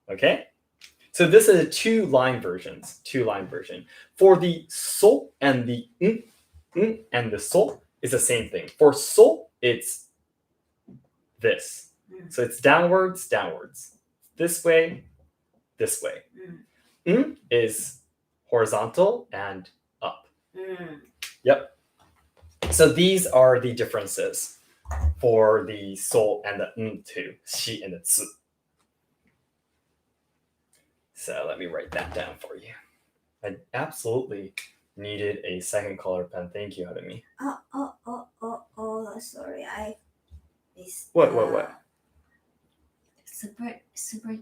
Speaker 1: Okay? So this is a two-line version. For the so and the and the so is the same thing. For so, it's this. So it's downwards, downwards. This way, this way. Is horizontal and up. Yep. So these are the differences for the so and the to shi and the tsu. So let me write that down for you. I absolutely needed a second color pen. Thank you, Harumi.
Speaker 2: Sorry.
Speaker 1: What?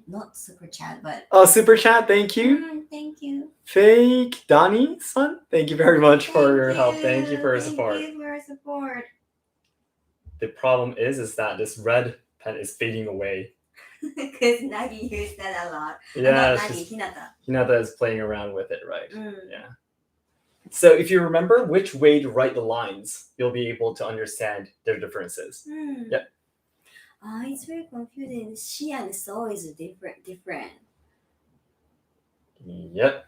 Speaker 2: Not super chat, but.
Speaker 1: Oh, super chat. Thank you.
Speaker 2: Thank you.
Speaker 1: Fake Donnie-san. Thank you very much for your help. Thank you for your support.
Speaker 2: Thank you for your support.
Speaker 1: The problem is that this red pen is fading away.
Speaker 2: Because Nagi used that a lot.
Speaker 1: Yeah, Hinata is playing around with it, right? Yeah. So if you remember which way to write the lines, you'll be able to understand their differences. Yep.
Speaker 2: It's very confusing. Shi and so is different.
Speaker 1: Yep.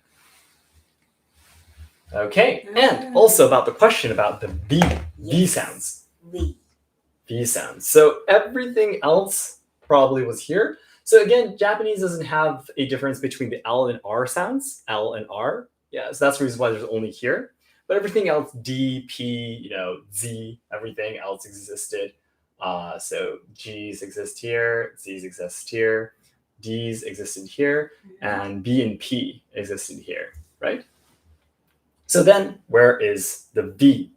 Speaker 1: Okay, and also about the question about the V sounds. V sounds. So everything else probably was here. So again, Japanese doesn't have a difference between the L and R sounds. L and R. Yeah, so that's the reason why there's only here. But everything else, D, P, Z, everything else existed. So G's exist here, Z's exist here, D's existed here, and B and P existed here, right? So then where is the V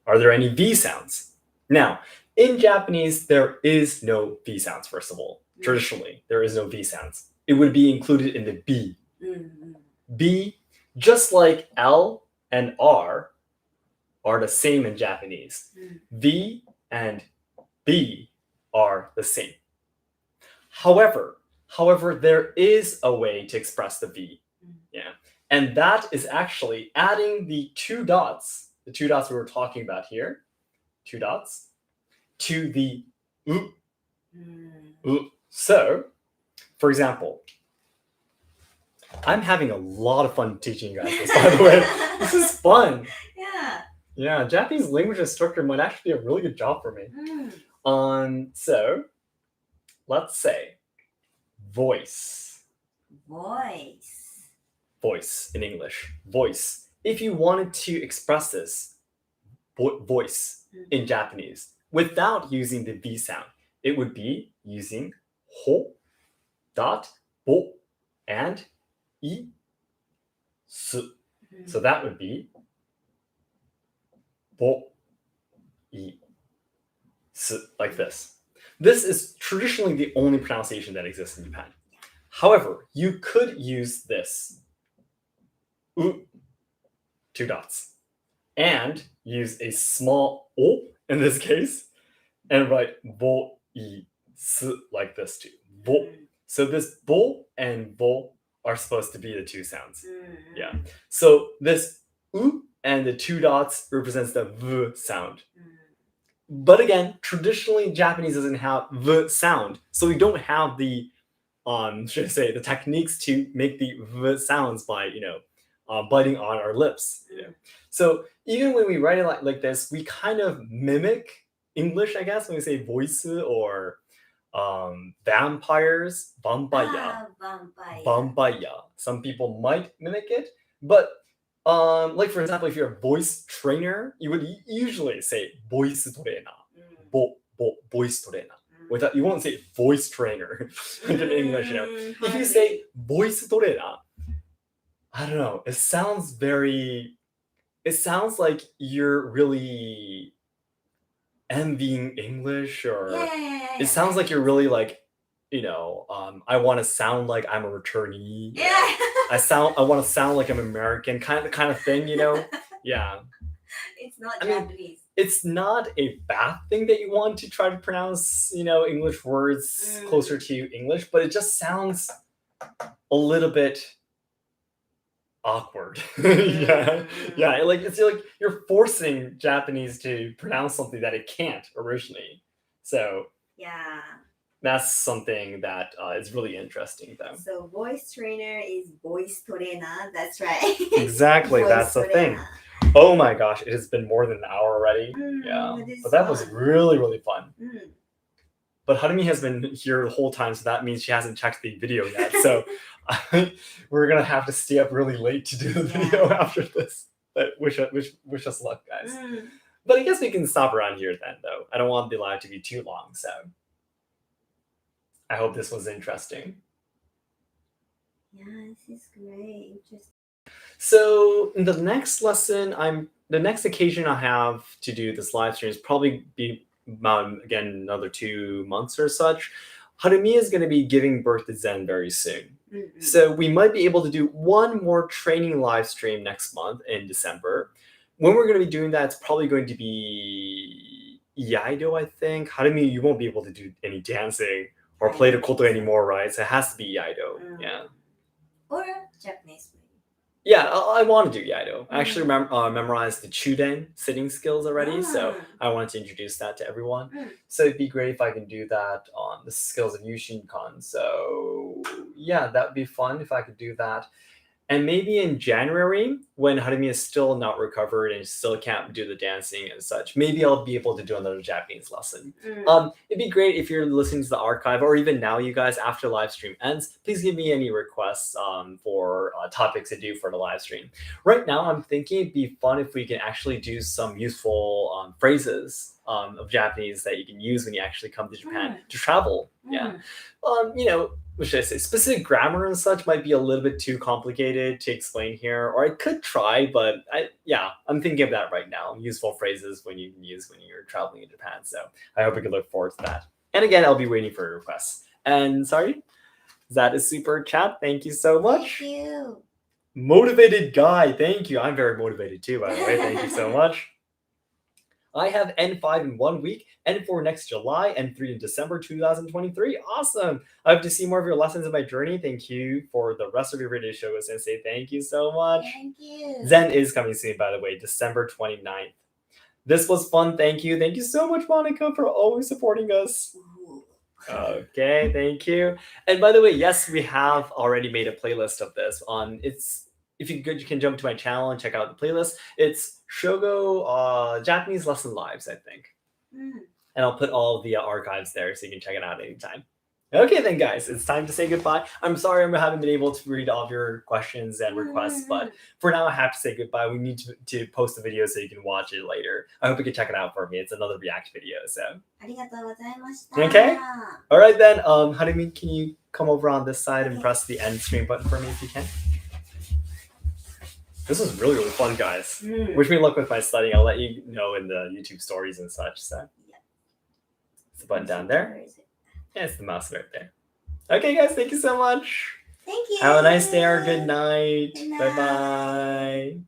Speaker 1: Are there any V sounds? Now, in Japanese, there is no V sounds, first of all. Traditionally, there is no V sounds. It would be included in the B. B, just like L and R are the same in Japanese. V and B are the same. However, there is a way to express the V. Yeah. And that is actually adding the two dots we were talking about here, two dots, to the U. So, for example, I'm having a lot of fun teaching you guys this, by the way. This is fun. Yeah, Japanese language instructor might actually be a really good job for me. So, let's say voice. Voice in English. Voice. If you wanted to express this voice in Japanese without using the V sound, it would be using ho, dot, bo, and I, su. So that would be bo, I, su, like this. This is traditionally the only pronunciation that exists in Japan. However, you could use this U, two dots, and use a small O in this case, and write bo, I, su like this too. Bo. So this bo and bo are supposed to be the two sounds. Yeah. So this U and the two dots represents the V sound. But again, traditionally Japanese doesn't have V sound, so we don't have the the techniques to make the V sounds by biting on our lips. So even when we write it like this, we kind of mimic English, I guess, when we say voice or vampires, vampire. Some people might mimic it, but like for example, if you're a voice trainer, you would usually say voice trainer, voice trainer. Without, you won't say voice trainer in English. If you say voice trainer, I don't know. It sounds like you're really envying English, or it sounds like you're really like, I want to sound like I'm a returnee. I want to sound like I'm American, kind of thing, Yeah.
Speaker 2: It's not Japanese.
Speaker 1: It's not a bad thing that you want to try to pronounce, English words closer to English, but it just sounds a little bit awkward. Yeah. Like it's like you're forcing Japanese to pronounce something that it can't originally. So that's something that is really interesting, though.
Speaker 2: So voice trainer is voice trainer. That's right.
Speaker 1: Exactly. That's the thing. Oh my gosh, it has been more than an hour already. But that was really, really fun. But Harumi has been here the whole time, so that means she hasn't checked the video yet. So we're gonna have to stay up really late to do the video after this. But wish us luck, guys. But I guess we can stop around here then, though. I don't want the live to be too long, so I hope this was interesting.
Speaker 2: Yeah, this is great. Interesting.
Speaker 1: So the next lesson, the next occasion I have to do this live stream is probably be about, again, another 2 months or such. Harumi is going to be giving birth to Zen very soon. So we might be able to do one more training live stream next month in December. When we're going to be doing that, it's probably going to be Iaido, I think. Harumi, you won't be able to do any dancing or play the koto anymore, right? So it has to be Iaido. Yeah.
Speaker 2: Or Japanese.
Speaker 1: Yeah, I want to do Iaido. I actually memorized the Chuden sitting skills already, so I wanted to introduce that to everyone. So it'd be great if I can do that on the skills of Yushinkan. So yeah, that would be fun if I could do that. And maybe in January, when Harumi is still not recovered and still can't do the dancing and such, maybe I'll be able to do another Japanese lesson. It'd be great if you're listening to the archive, or even now, you guys, after the live stream ends, please give me any requests for topics to do for the live stream. Right now, I'm thinking it'd be fun if we can actually do some useful phrases of Japanese that you can use when you actually come to Japan to travel. Yeah. What should I say? Specific grammar and such might be a little bit too complicated to explain here, or I could try, but I'm thinking of that right now. Useful phrases when you can use when you're traveling in Japan. So I hope we can look forward to that. And again, I'll be waiting for your requests. And sorry, that is super chat. Thank you so much.
Speaker 2: Thank you.
Speaker 1: Motivated guy. Thank you. I'm very motivated too, by the way. Thank you so much. I have N5 in 1 week, N4 next July, N3 in December 2023. Awesome. I hope to see more of your lessons in my journey. Thank you for the rest of your video, Shogo Sensei. Thank you so much.
Speaker 2: Thank you.
Speaker 1: Zen is coming soon, by the way, December 29th. This was fun. Thank you. Thank you so much, Monica, for always supporting us. Okay, thank you. And by the way, yes, we have already made a playlist of this on if you can jump to my channel and check out the playlist. It's Shogo Japanese Lesson Lives, I think. And I'll put all the archives there so you can check it out anytime. Okay then, guys, it's time to say goodbye. I'm sorry I haven't been able to read all of your questions and requests, but for now I have to say goodbye. We need to post the video so you can watch it later. I hope you can check it out for me. It's another react video, so. Okay. All right then, Harumi, can you come over on this side and press the end screen button for me if you can? This was really, really fun, guys. Wish me luck with my studying. I'll let you know in the YouTube stories and such. So, it's the button down there. Yeah, it's the mouse right there. Okay, guys, thank you so much.
Speaker 2: Thank you.
Speaker 1: Have a nice day or good night.
Speaker 2: Good night.
Speaker 1: Bye-bye.